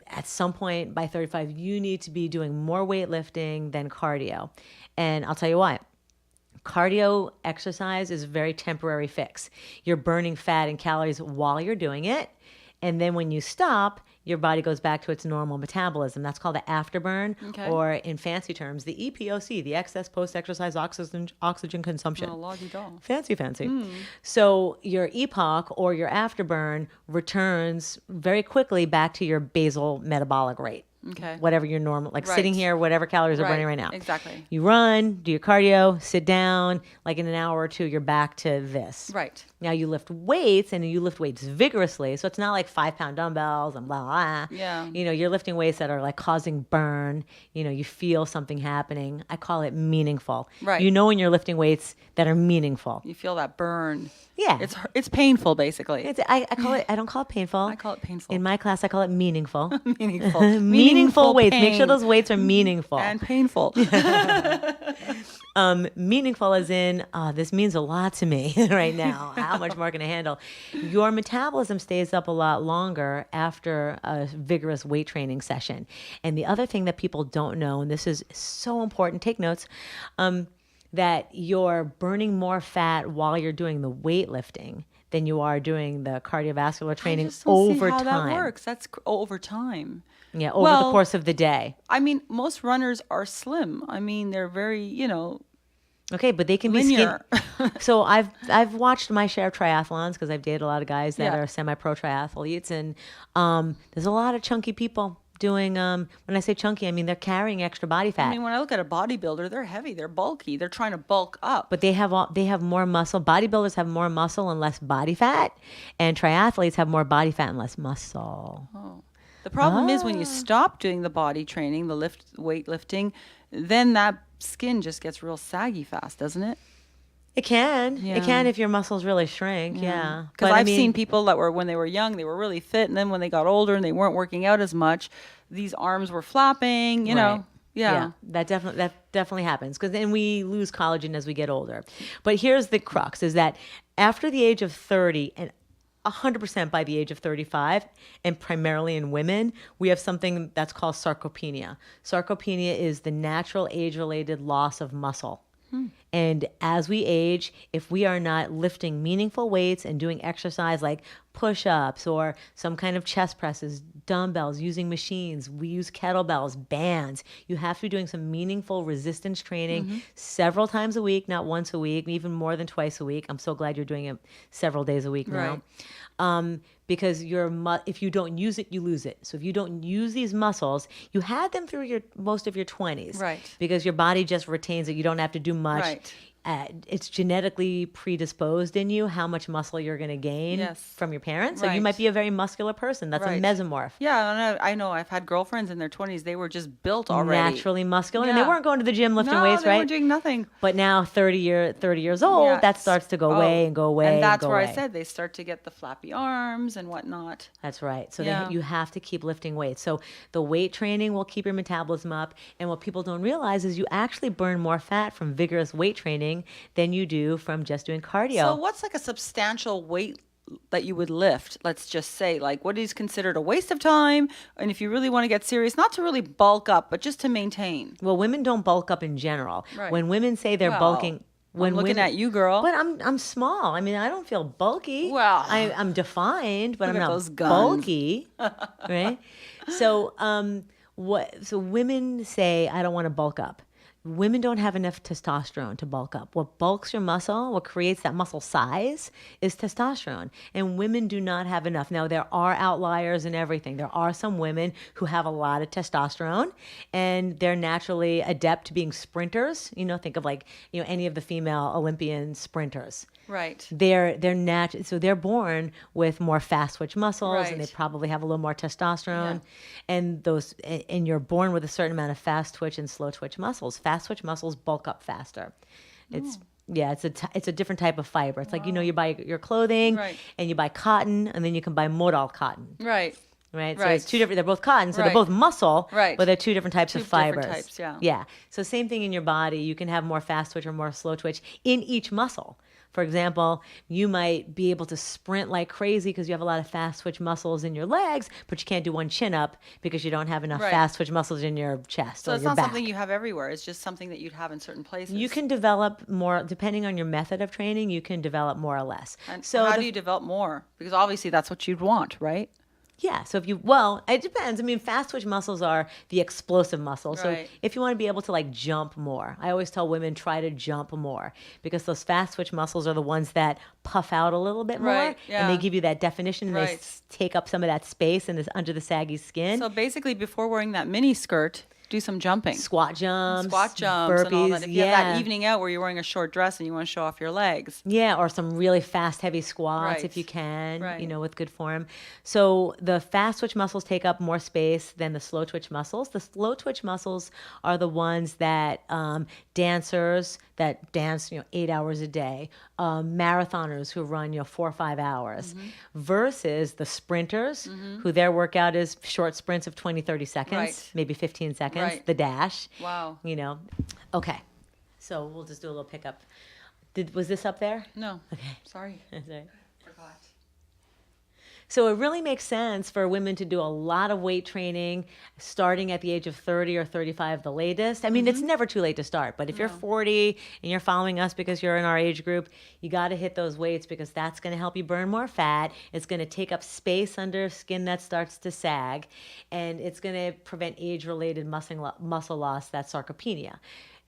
at some point by 35, you need to be doing more weightlifting than cardio. And I'll tell you why. Cardio exercise is a very temporary fix. You're burning fat and calories while you're doing it. And then when you stop, your body goes back to its normal metabolism. That's called the afterburn, Okay. or in fancy terms, the EPOC, the excess post-exercise oxygen consumption. Oh, la-di-da. Fancy. So your EPOC, or your afterburn, returns very quickly back to your basal metabolic rate. Okay. Whatever your normal, like Right. sitting here, whatever calories are Right. burning right now. Exactly. You run, do your cardio, sit down, like in an hour or two, you're back to this. Right. Now you lift weights, and you lift weights vigorously. So it's not like 5-pound dumbbells and blah, blah, blah. Yeah. You're lifting weights that are like causing burn. You feel something happening. I call it meaningful. Right. When you're lifting weights that are meaningful. You feel that burn. Yeah. It's painful, basically. I call it, I don't call it painful. I call it painful. In my class, I call it meaningful. Meaningful. Meaningful weights. Make sure pain. those weights are meaningful. And painful. Meaningful as in, this means a lot to me right now. How much more can I handle? Your metabolism stays up a lot longer after a vigorous weight training session. And the other thing that people don't know, and this is so important, take notes, that you're burning more fat while you're doing the weightlifting than you are doing the cardiovascular training I just don't over see how time. that works. That's over time. Yeah, over the course of the day. I mean, most runners are slim. I mean, they're very, Okay, but they can be linear. So I've watched my share of triathlons because I've dated a lot of guys that Yeah. are semi-pro triathletes, and there's a lot of chunky people doing. When I say chunky, I mean they're carrying extra body fat. I mean, when I look at a bodybuilder, they're heavy, they're bulky, they're trying to bulk up. But they have more muscle. Bodybuilders have more muscle and less body fat, and triathletes have more body fat and less muscle. The problem is when you stop doing the body training, the weightlifting, then that skin just gets real saggy fast, doesn't it? It can. Yeah. It can if your muscles really shrink. Yeah. Because But I've seen people that were, when they were young, they were really fit, and then when they got older and they weren't working out as much, these arms were flopping, you know. Right. Yeah. That definitely happens, because then we lose collagen as we get older. But here's the crux: is that after the age of 30 and 100% by the age of 35, and primarily in women, we have something that's called sarcopenia. Sarcopenia is the natural age-related loss of muscle. And as we age, if we are not lifting meaningful weights and doing exercise like push-ups or some kind of chest presses, dumbbells, using machines, we use kettlebells, bands. You have to be doing some meaningful resistance training several times a week, not once a week, even more than twice a week. I'm so glad you're doing it several days a week now. Because if you don't use it, you lose it. So if you don't use these muscles, you had them through most of your 20s. Right. Because your body just retains it. You don't have to do much. Right. It's genetically predisposed in you how much muscle you're going to gain Yes. from your parents. So you Right. might be a very muscular person. That's a Right. mesomorph. Yeah, I know. I've had girlfriends in their 20s. They were just built already. Naturally muscular. And they Yeah. weren't going to the gym lifting No, weights, they right? weren't doing nothing. But now 30 years old, Yeah, that starts to go away and go away. And that's go where away. I said they start to get the flappy arms and whatnot. That's right. So Yeah. you have to keep lifting weights. So the weight training will keep your metabolism up. And what people don't realize is you actually burn more fat from vigorous weight training than you do from just doing cardio. So what's like a substantial weight that you would lift? Let's just say, like, what is considered a waste of time? And if you really want to get serious, not to really bulk up, but just to maintain. Well, women don't bulk up in general. Right. When women say they're Well, bulking, when I'm looking women, at you, girl. But I'm small. I mean, I don't feel bulky. Well. I'm defined, but Look I'm at not those guns. bulky, right? So So women say, I don't want to bulk up. Women don't have enough testosterone to bulk up. What bulks your muscle, what creates that muscle size, is testosterone. And women do not have enough. Now, there are outliers and everything. There are some women who have a lot of testosterone, and they're naturally adept to being sprinters. Think of any of the female Olympian sprinters. Right. So they're born with more fast twitch muscles, and they Right. probably have a little more testosterone. Yeah. And you're born with a certain amount of fast twitch and slow twitch muscles. Fast twitch muscles bulk up faster. It's a different type of fiber. It's like you buy your clothing Right. and you buy cotton, and then you can buy modal cotton. Right. right? So Right. it's two different, they're both cotton, so they're Right. both muscle, Right. but they're two different types Two of fibers. different types, yeah. Yeah. So same thing in your body. You can have more fast twitch or more slow twitch in each muscle. For example, you might be able to sprint like crazy because you have a lot of fast twitch muscles in your legs, but you can't do one chin up because you don't have enough Right. fast twitch muscles in your chest So or it's your not back. something you have everywhere. It's just something that you'd have in certain places. You can develop more, depending on your method of training, you can develop more or less. And So how the do you develop more? Because obviously that's what you'd want, right? Yeah. So well, it depends. I mean, fast twitch muscles are the explosive muscles. So Right. if you want to be able to like jump more, I always tell women try to jump more because those fast twitch muscles are the ones that puff out a little bit more Right, and they yeah. give you that definition and they Right. take up some of that space and under the saggy skin. So basically, before wearing that mini skirt, do some jumping. Squat jumps, Squat jumps burpees, and all that. If you yeah. have that evening out where you're wearing a short dress and you want to show off your legs. Yeah, or some really fast, heavy squats if Right. you can, Right. with good form. So the fast twitch muscles take up more space than the slow twitch muscles. The slow twitch muscles are the ones that dancers that dance, 8 hours a day, marathoners who run, 4 or 5 hours, Mm-hmm. versus the sprinters who their workout is short sprints of 20, 30 seconds, Right. maybe 15 seconds, Right. the dash. Wow. Okay. So we'll just do a little pickup. Was this up there? No. Okay. Sorry. Sorry. Forgot. So it really makes sense for women to do a lot of weight training starting at the age of 30 or 35 the latest. I mean, it's never too late to start, but if you're 40 and you're following us because you're in our age group, you got to hit those weights because that's going to help you burn more fat. It's going to take up space under skin that starts to sag, and it's going to prevent age-related muscle loss, that's sarcopenia.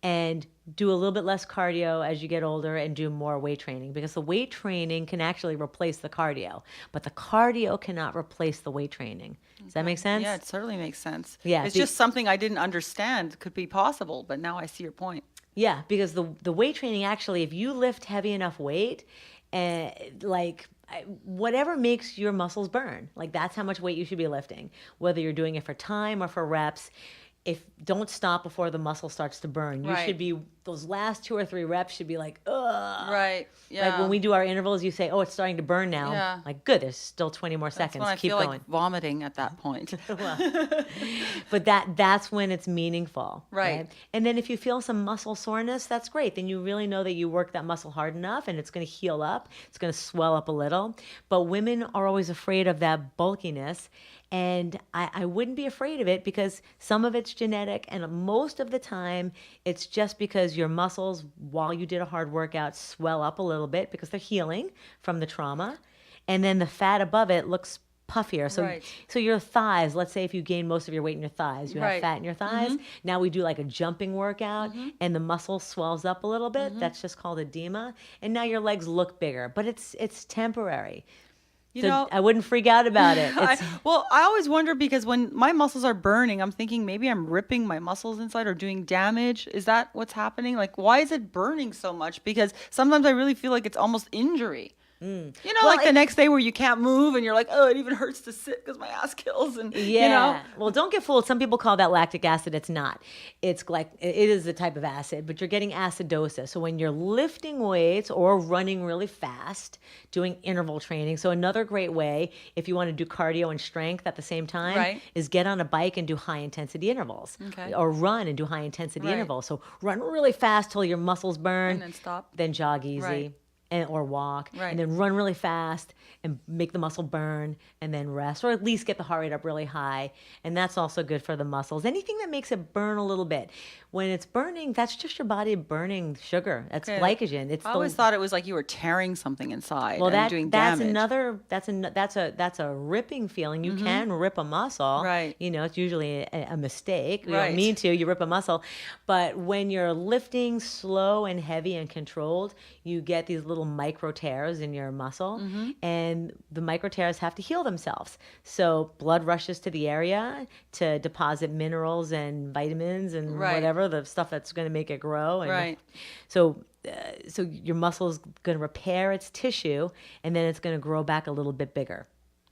And do a little bit less cardio as you get older and do more weight training because the weight training can actually replace the cardio, but the cardio cannot replace the weight training. Does that make sense? Yeah, it certainly makes sense. Yeah, It's just something I didn't understand could be possible, but now I see your point. Yeah, because the weight training actually, if you lift heavy enough weight, whatever makes your muscles burn, like that's how much weight you should be lifting, whether you're doing it for time or for reps. Don't stop before the muscle starts to burn. You Right. should be, those last 2 or 3 reps should be like, ugh. Right. Yeah. Like when we do our intervals, you say, oh, it's starting to burn now. Yeah. Like, good, there's still 20 more That's seconds. when I Keep feel going. like vomiting at that point. But that's when it's meaningful. Right. And then if you feel some muscle soreness, that's great. Then you really know that you worked that muscle hard enough and it's going to heal up. It's going to swell up a little. But women are always afraid of that bulkiness. And I wouldn't be afraid of it because some of it's genetic and most of the time it's just because your muscles, while you did a hard workout, swell up a little bit because they're healing from the trauma. And then the fat above it looks puffier. So, Right. so your thighs, let's say if you gain most of your weight in your thighs, you have Right. fat in your thighs. Now we do like a jumping workout and the muscle swells up a little bit. That's just called edema. And now your legs look bigger, but it's temporary. You So know, I wouldn't freak out about it. I always wonder because when my muscles are burning, I'm thinking maybe I'm ripping my muscles inside or doing damage. Is that what's happening? Like, why is it burning so much? Because sometimes I really feel like it's almost injury. Well, Like the next day where you can't move and you're like, oh, it even hurts to sit because my ass kills. And, Yeah. Well, don't get fooled. Some people call that lactic acid. It's not. It's like, it is a type of acid, but you're getting acidosis. So when you're lifting weights or running really fast, doing interval training. So another great way, if you want to do cardio and strength at the same time, Right. is get on a bike and do high intensity intervals. Okay. Or run and do high intensity Right. intervals. So run really fast till your muscles burn. And then stop. Then jog easy. Right. Or walk, Right. and then run really fast and make the muscle burn, and then rest, or at least get the heart rate up really high. And that's also good for the muscles. Anything that makes it burn a little bit. When it's burning, that's just your body burning sugar. That's Okay. glycogen. It's I always thought it was like you were tearing something inside well, and doing that's damage. that's a ripping feeling. You can rip a muscle. Right. It's usually a mistake. You Right. don't mean to. You rip a muscle, but when you're lifting slow and heavy and controlled, you get these little micro tears in your muscle, and the micro tears have to heal themselves. So blood rushes to the area to deposit minerals and vitamins and Right. whatever the stuff that's going to make it grow. And Right. so your muscle is going to repair its tissue, and then it's going to grow back a little bit bigger.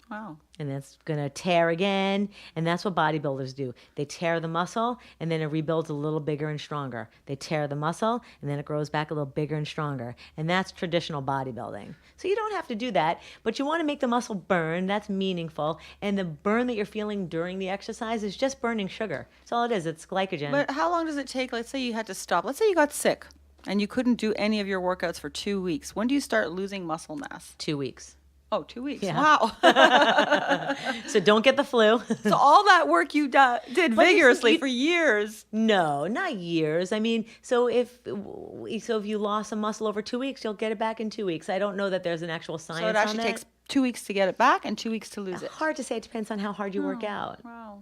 Wow. And that's going to tear again. And that's what bodybuilders do. They tear the muscle, and then it rebuilds a little bigger and stronger. They tear the muscle, and then it grows back a little bigger and stronger. And that's traditional bodybuilding. So you don't have to do that, but you want to make the muscle burn. That's meaningful. And the burn that you're feeling during the exercise is just burning sugar. That's all it is. It's glycogen. But how long does it take? Let's say you had to stop. Let's say you got sick and you couldn't do any of your workouts for 2 weeks. When do you start losing muscle mass? 2 weeks. Oh, 2 weeks. Yeah. Wow. So don't get the flu. So all that work you did But vigorously for years. No, not years. I mean, so if you lost some muscle over 2 weeks, you'll get it back in 2 weeks. I don't know that there's an actual science So it on actually that. takes 2 weeks to get it back and 2 weeks to lose it. Hard to say. It depends on how hard you work out. Wow.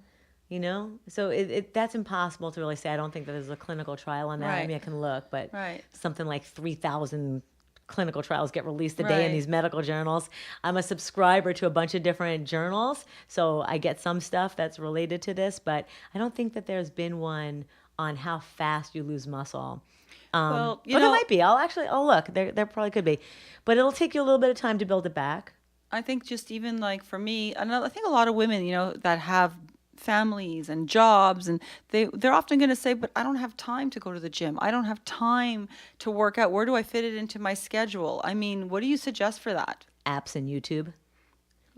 You know, so that's impossible to really say. I don't think that there's a clinical trial on that. I Right. mean, I can look, but Right. something like 3,000 clinical trials get released a day in Right. these medical journals. I'm a subscriber to a bunch of different journals, so I get some stuff that's related to this, but I don't think that there's been one on how fast you lose muscle. Well, But there might be. I'll look. There probably could be, but it'll take you a little bit of time to build it back. I think just even like for me, I think a lot of women, that have families and jobs, and they're often going to say, but I don't have time to go to the gym. I don't have time to work out. Where do I fit it into my schedule? I mean, what do you suggest for that? Apps and YouTube.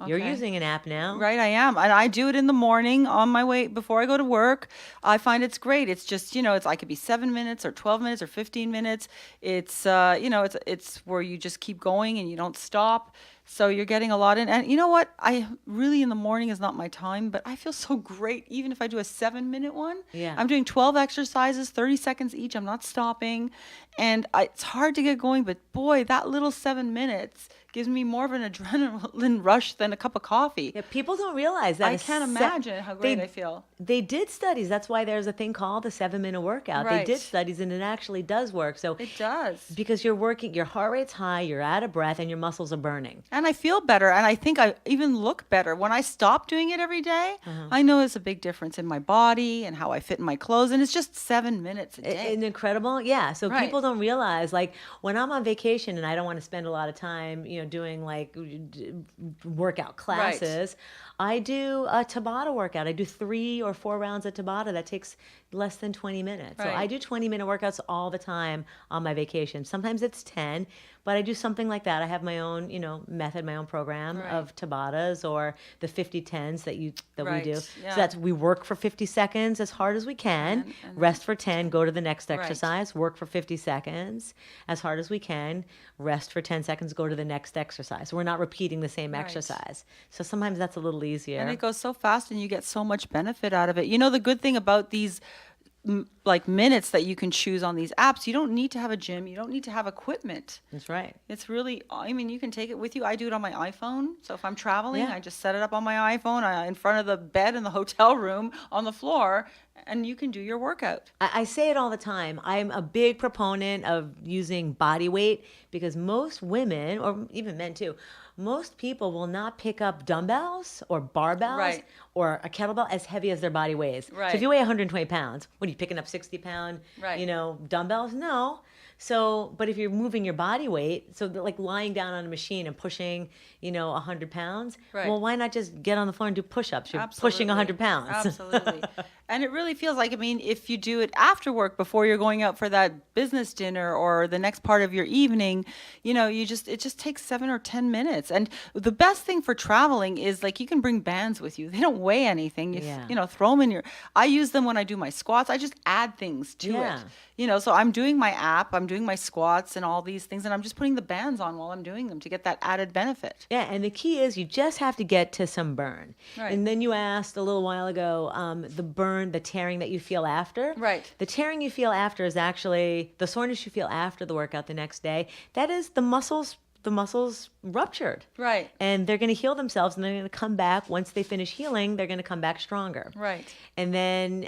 You're Okay. using an app now. Right, I am. And I do it in the morning on my way before I go to work. I find it's great. It's just, I could be 7 minutes or 12 minutes or 15 minutes. It's, it's where you just keep going and you don't stop. So you're getting a lot in. And you know what? I really, in the morning is not my time, but I feel so great even if I do a 7-minute one. Yeah. I'm doing 12 exercises, 30 seconds each. I'm not stopping. And it's hard to get going, but boy, that little 7 minutes gives me more of an adrenaline rush than a cup of coffee. Yeah, people don't realize that. I can't imagine how great I feel. They did studies. That's why there's a thing called the 7-minute workout. They Right. did studies, and it actually does work. So It does. because you're working, your heart rate's high, you're out of breath, and your muscles are burning. And I feel better. And I think I even look better. When I stop doing it every day, I know it's a big difference in my body and how I fit in my clothes. And it's just 7 minutes a day. And incredible, yeah. So Right. people don't realize, like, when I'm on vacation and I don't want to spend a lot of time, doing like workout classes, I do a Tabata workout. I do 3 or 4 rounds of Tabata. That takes less than 20 minutes. So Right. I do 20-minute workouts all the time on my vacation. Sometimes it's 10, but I do something like that. I have my own, method, my own program Right. of Tabatas or the 50-10s that we Right, do. yeah. So that's we work for 50 seconds as hard as we can, And rest for 10, go to the next Right. exercise, work for 50 seconds as hard as we can, rest for 10 seconds, go to the next exercise. We're not repeating the same Right. exercise. So sometimes that's a little easier. And it goes so fast and you get so much benefit out of it. The good thing about these like minutes that you can choose on these apps, you don't need to have a gym. You don't need to have equipment. That's right. It's really, you can take it with you. I do it on my iPhone. So if I'm traveling, Yeah. I just set it up on my iPhone in front of the bed in the hotel room on the floor, and you can do your workout. I say it all the time. I'm a big proponent of using body weight because most women, or even men too, most people will not pick up dumbbells or barbells Right. or a kettlebell as heavy as their body weighs. So Right. if you weigh 120 pounds, what are you picking up 60-pound, Right. dumbbells? No. So, but if you're moving your body weight, so like lying down on a machine and pushing, 100 pounds, Right. well, why not just get on the floor and do push-ups? You're Absolutely. pushing 100 pounds. Absolutely. And it really feels like, if you do it after work before you're going out for that business dinner or the next part of your evening, it just takes 7 or 10 minutes. And the best thing for traveling is like you can bring bands with you. They don't weigh anything. Yeah. Throw them in I use them when I do my squats. I just add things to Yeah. it. So I'm doing my app, I'm doing my squats and all these things, and I'm just putting the bands on while I'm doing them to get that added benefit. Yeah, and the key is you just have to get to some burn. Right. And then you asked a little while ago, the burn, the tearing that you feel after. Right. The tearing you feel after is actually the soreness you feel after the workout the next day. That is the muscles ruptured. Right. And they're going to heal themselves, and they're going to come back. Once they finish healing, they're going to come back stronger. Right. And then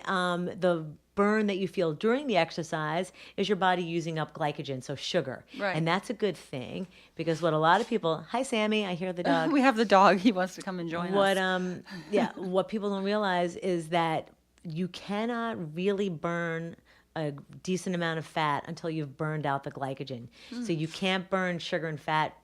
the burn that you feel during the exercise is your body using up glycogen, so sugar. Right. And that's a good thing because what a lot of people, hi Sammy, I hear the dog. We have the dog. He wants to come and join What us. what people don't realize is that you cannot really burn a decent amount of fat until you've burned out the glycogen. So you can't burn sugar and fat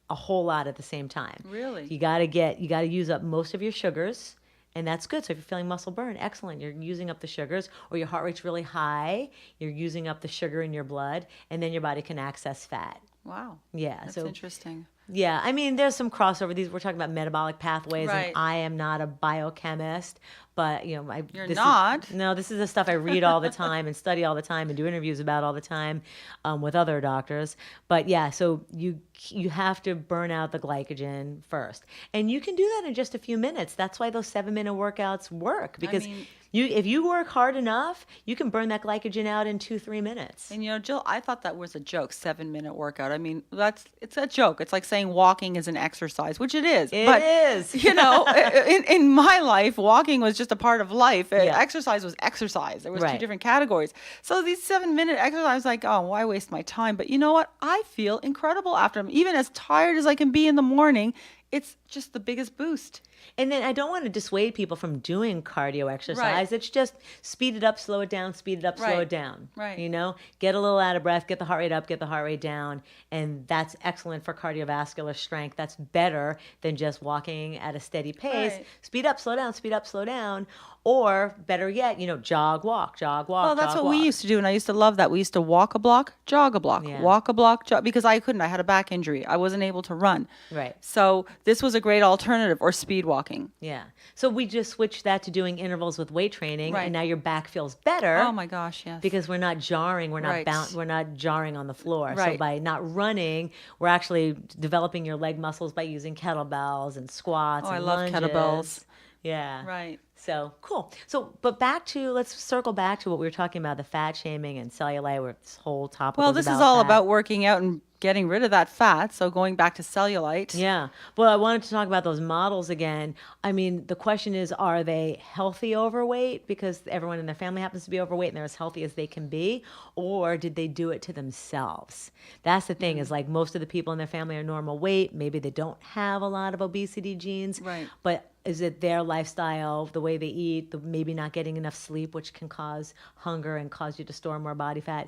a whole lot at the same time. Really? You got to use up most of your sugars. And that's good. So if you're feeling muscle burn, excellent. You're using up the sugars, or your heart rate's really high, you're using up the sugar in your blood, and then your body can access fat. Wow. Yeah. That's So interesting. yeah, I mean, there's some crossover. We're talking about metabolic pathways, and Right. I am not a biochemist, but You're this not? no, this is the stuff I read all the time and study all the time and do interviews about all the time with other doctors. But yeah, so you have to burn out the glycogen first, and you can do that in just a few minutes. That's why those 7-minute workouts work because. mean- If you work hard enough, you can burn that glycogen out in 2-3 minutes. And Jill, I thought that was a joke, 7-minute workout. I mean, it's a joke. It's like saying walking is an exercise, which it is. It but, is. In my life, walking was just a part of life. Yeah. Exercise was exercise. There was two Right. different categories. So these 7-minute exercises, like, oh, why waste my time? But you know what? I feel incredible after them. Even as tired as I can be in the morning, it's just the biggest boost. And then I don't want to dissuade people from doing cardio exercise. Right. It's just speed it up, slow it down, speed it up, slow Right. it down. Right. Get a little out of breath, get the heart rate up, get the heart rate down. And that's excellent for cardiovascular strength. That's better than just walking at a steady pace. Right. Speed up, slow down, speed up, slow down. Or better yet, jog, walk, Well, that's jog, what we walk. used to do, and I used to love that. We used to walk a block, jog a block, Yeah. walk a block, jog, because I couldn't. I had a back injury. I wasn't able to run. Right. So this was a great alternative, or speed walking. Yeah. So we just switched that to doing intervals with weight training, Right. and now your back feels better. Oh my gosh, yes. Because we're not jarring, Right. we're not jarring on the floor. So Right. by not running, we're actually developing your leg muscles by using kettlebells and squats. Oh, I and love lunges. kettlebells. Yeah. Right. So cool. So, but let's circle back to what we were talking about, the fat shaming and cellulite, where this whole topic Well, was this is all fat. about working out and getting rid of that fat. So going back to cellulite. Yeah. Well, I wanted to talk about those models again. I mean, the question is, are they healthy overweight because everyone in their family happens to be overweight and they're as healthy as they can be? Or did they do it to themselves? That's the thing is like most of the people in their family are normal weight. Maybe they don't have a lot of obesity genes. Right. But is it their lifestyle, the way they eat, maybe not getting enough sleep, which can cause hunger and cause you to store more body fat?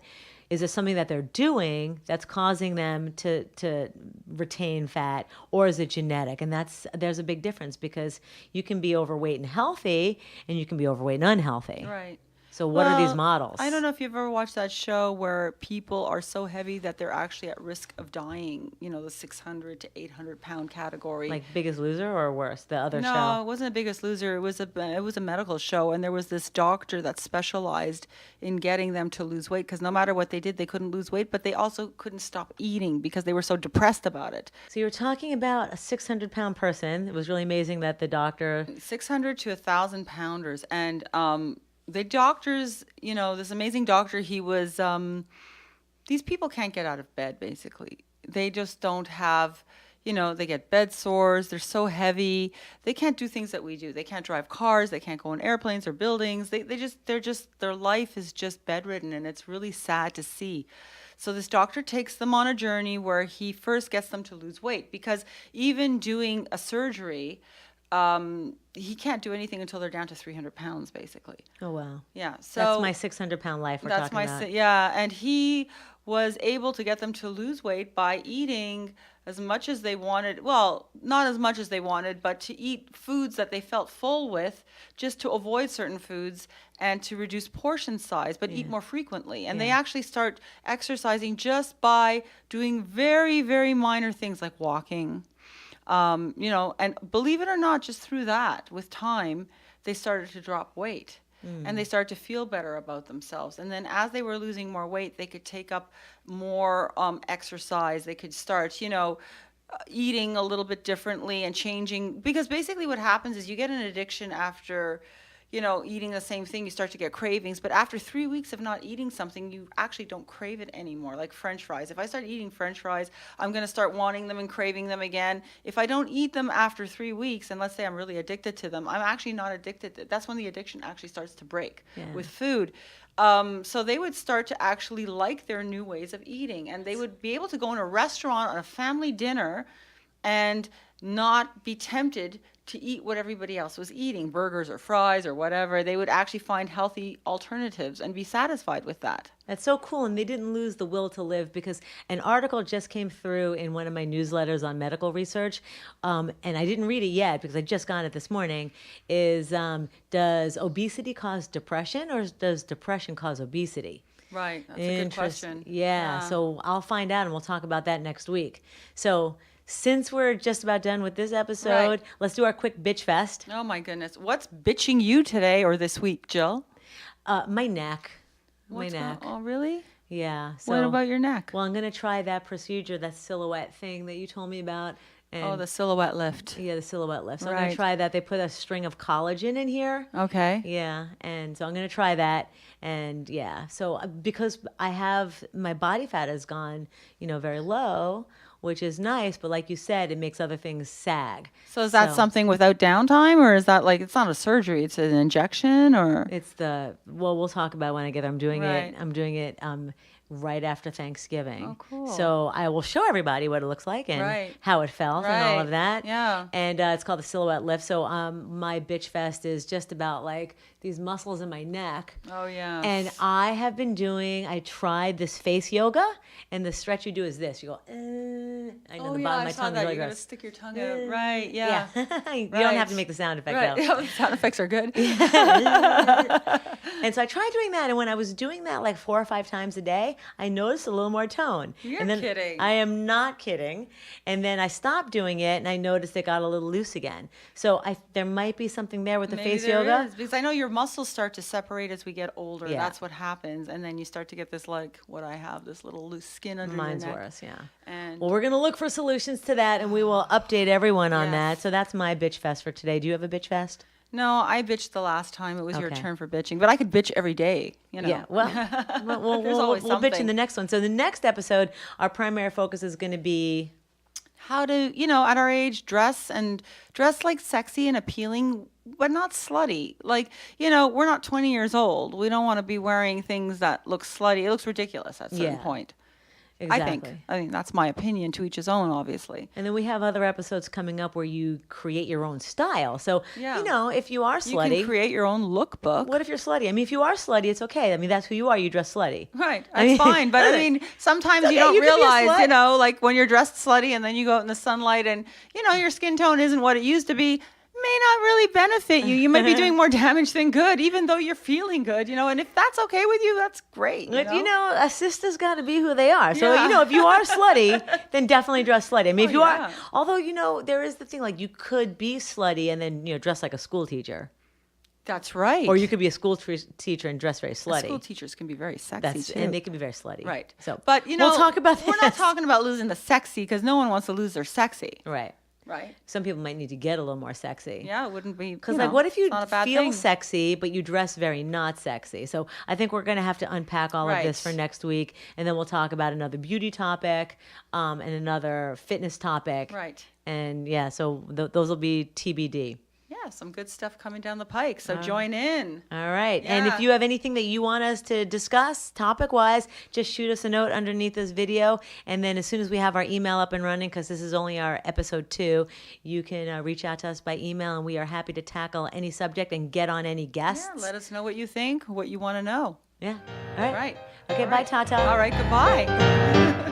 Is it something that they're doing that's causing them to retain fat, or is it genetic? And there's a big difference because you can be overweight and healthy, and you can be overweight and unhealthy. Right. So what are these Well, models? I don't know if you've ever watched that show where people are so heavy that they're actually at risk of dying, the 600 to 800 pound category. Like Biggest Loser or worse, the other No, show? it wasn't a Biggest Loser. It was a medical show, and there was this doctor that specialized in getting them to lose weight because no matter what they did, they couldn't lose weight, but they also couldn't stop eating because they were so depressed about it. So you were talking about a 600-pound person. It was really amazing that the doctor 600 to 1,000 pounders, and the doctors, this amazing doctor, he was. These people can't get out of bed. Basically, they just don't have. They get bed sores. They're so heavy. They can't do things that we do. They can't drive cars. They can't go in airplanes or buildings. Their life is just bedridden, and it's really sad to see. So this doctor takes them on a journey where he first gets them to lose weight because even doing a surgery, he can't do anything until they're down to 300 pounds, basically. Oh, wow. Yeah. So That's my 600-pound life we're that's talking about. yeah, and he was able to get them to lose weight by eating as much as they wanted. Well, not as much as they wanted, but to eat foods that they felt full with, just to avoid certain foods and to reduce portion size, but eat more frequently. And they actually start exercising just by doing very, very minor things like walking. And believe it or not, just through that, with time, they started to drop weight and they started to feel better about themselves. And then as they were losing more weight, they could take up more exercise. They could start, eating a little bit differently and changing. Because basically what happens is you get an addiction after eating the same thing, you start to get cravings. But after 3 weeks of not eating something, you actually don't crave it anymore. Like French fries. If I start eating French fries, I'm going to start wanting them and craving them again. If I don't eat them after 3 weeks, and let's say I'm really addicted to them, I'm actually not addicted. That's when the addiction actually starts to break with food. So they would start to actually like their new ways of eating, and they would be able to go in a restaurant on a family dinner and not be tempted to eat what everybody else was eating, burgers or fries or whatever. They would actually find healthy alternatives and be satisfied with that. That's so cool. And they didn't lose the will to live, because an article just came through in one of my newsletters on medical research. And I didn't read it yet because I just got it this morning. Does obesity cause depression, or does depression cause obesity? Right. That's a good question. Yeah. So I'll find out, and we'll talk about that next week. So since we're just about done with this episode, let's do our quick bitch fest. Oh my goodness. What's bitching you today or this week, Jill? My neck. What's my neck. Oh, really? Yeah. So, what about your neck? Well, I'm going to try that procedure, that silhouette thing that you told me about. And the silhouette lift. Yeah, the silhouette lift. So I'm going to try that. They put a string of collagen in here. Okay. Yeah. And so I'm going to try that. And yeah, so because my body fat has gone, very low, which is nice. But like you said, it makes other things sag. So is that something without downtime, or is that like, it's not a surgery, it's an injection, or? It's we'll talk about when I get there. I'm doing Right. it. I'm doing it right after Thanksgiving. Oh, cool. So I will show everybody what it looks like and how it felt and all of that. Yeah. And it's called the silhouette lift. So my bitch fest is just about like these muscles in my neck. Oh, yeah. And I tried this face yoga, and the stretch you do is this. You go, I know the bottom of my tongue is really You're going to gross. stick your tongue out. Right, yeah. You don't have to make the sound effect Right. though. Yeah, the sound effects are good. And so I tried doing that, and when I was doing that like 4 or 5 times a day, I noticed a little more tone. You're and then kidding. I am not kidding. And then I stopped doing it, and I noticed it got a little loose again. So there might be something there with the Maybe face there yoga. is, because I know your muscles start to separate as we get older. Yeah. That's what happens. And then you start to get this, like what I have, this little loose skin under Mine's your neck. worse, yeah. And Well, we're going to look for solutions to that, and we will update everyone on Yes. that. So that's my bitch fest for today. Do you have a bitch fest? no, I bitched the last time. It was your Okay. turn for bitching. But I could bitch every day, Yeah, well, There's always we'll bitch in something. the next one. So the next episode, our primary focus is going to be How to, at our age, dress like sexy and appealing, but not slutty. Like, we're not 20 years old. We don't want to be wearing things that look slutty. It looks ridiculous at a certain Yeah. point. exactly. I think that's my opinion, to each his own, obviously. And then we have other episodes coming up where you create your own style. So, Yeah. if you are You slutty, can create your own lookbook. what if you're slutty? I mean, if you are slutty, it's okay. I mean, that's who you are. You dress slutty. Right, I that's mean, fine. But I mean, sometimes okay, you don't you can be a realize, slut. like when you're dressed slutty and then you go out in the sunlight and, your skin tone isn't what it used to be, may not really benefit you. You might be doing more damage than good, even though you're feeling good, and if that's okay with you, that's great. If a sister's got to be who they are. So, Yeah. if you are slutty, then definitely dress slutty. I mean, if you yeah. are, although, there is the thing, like you could be slutty and then, dress like a school teacher. That's right. Or you could be a school teacher and dress very slutty. School teachers can be very sexy too. And they can be very slutty. Right. So, But we'll talk about We're not this. talking about losing the sexy, because no one wants to lose their sexy. Right. Right. Some people might need to get a little more sexy. Yeah, it wouldn't be. Because, what if you it's not a bad feel thing. sexy, but you dress very not sexy? So I think we're going to have to unpack all of this Right. for next week. And then we'll talk about another beauty topic and another fitness topic. Right. And, so those will be TBD. Yeah, some good stuff coming down the pike. So join in. All right. And if Yeah. you have anything that you want us to discuss topic-wise, just shoot us a note underneath this video. And then as soon as we have our email up and running, because this is only our episode 2, you can reach out to us by email, and we are happy to tackle any subject and get on any guests. Yeah, let us know what you think, what you want to know. Yeah. All right. Right. Okay, All bye, right. Tata. All right, goodbye.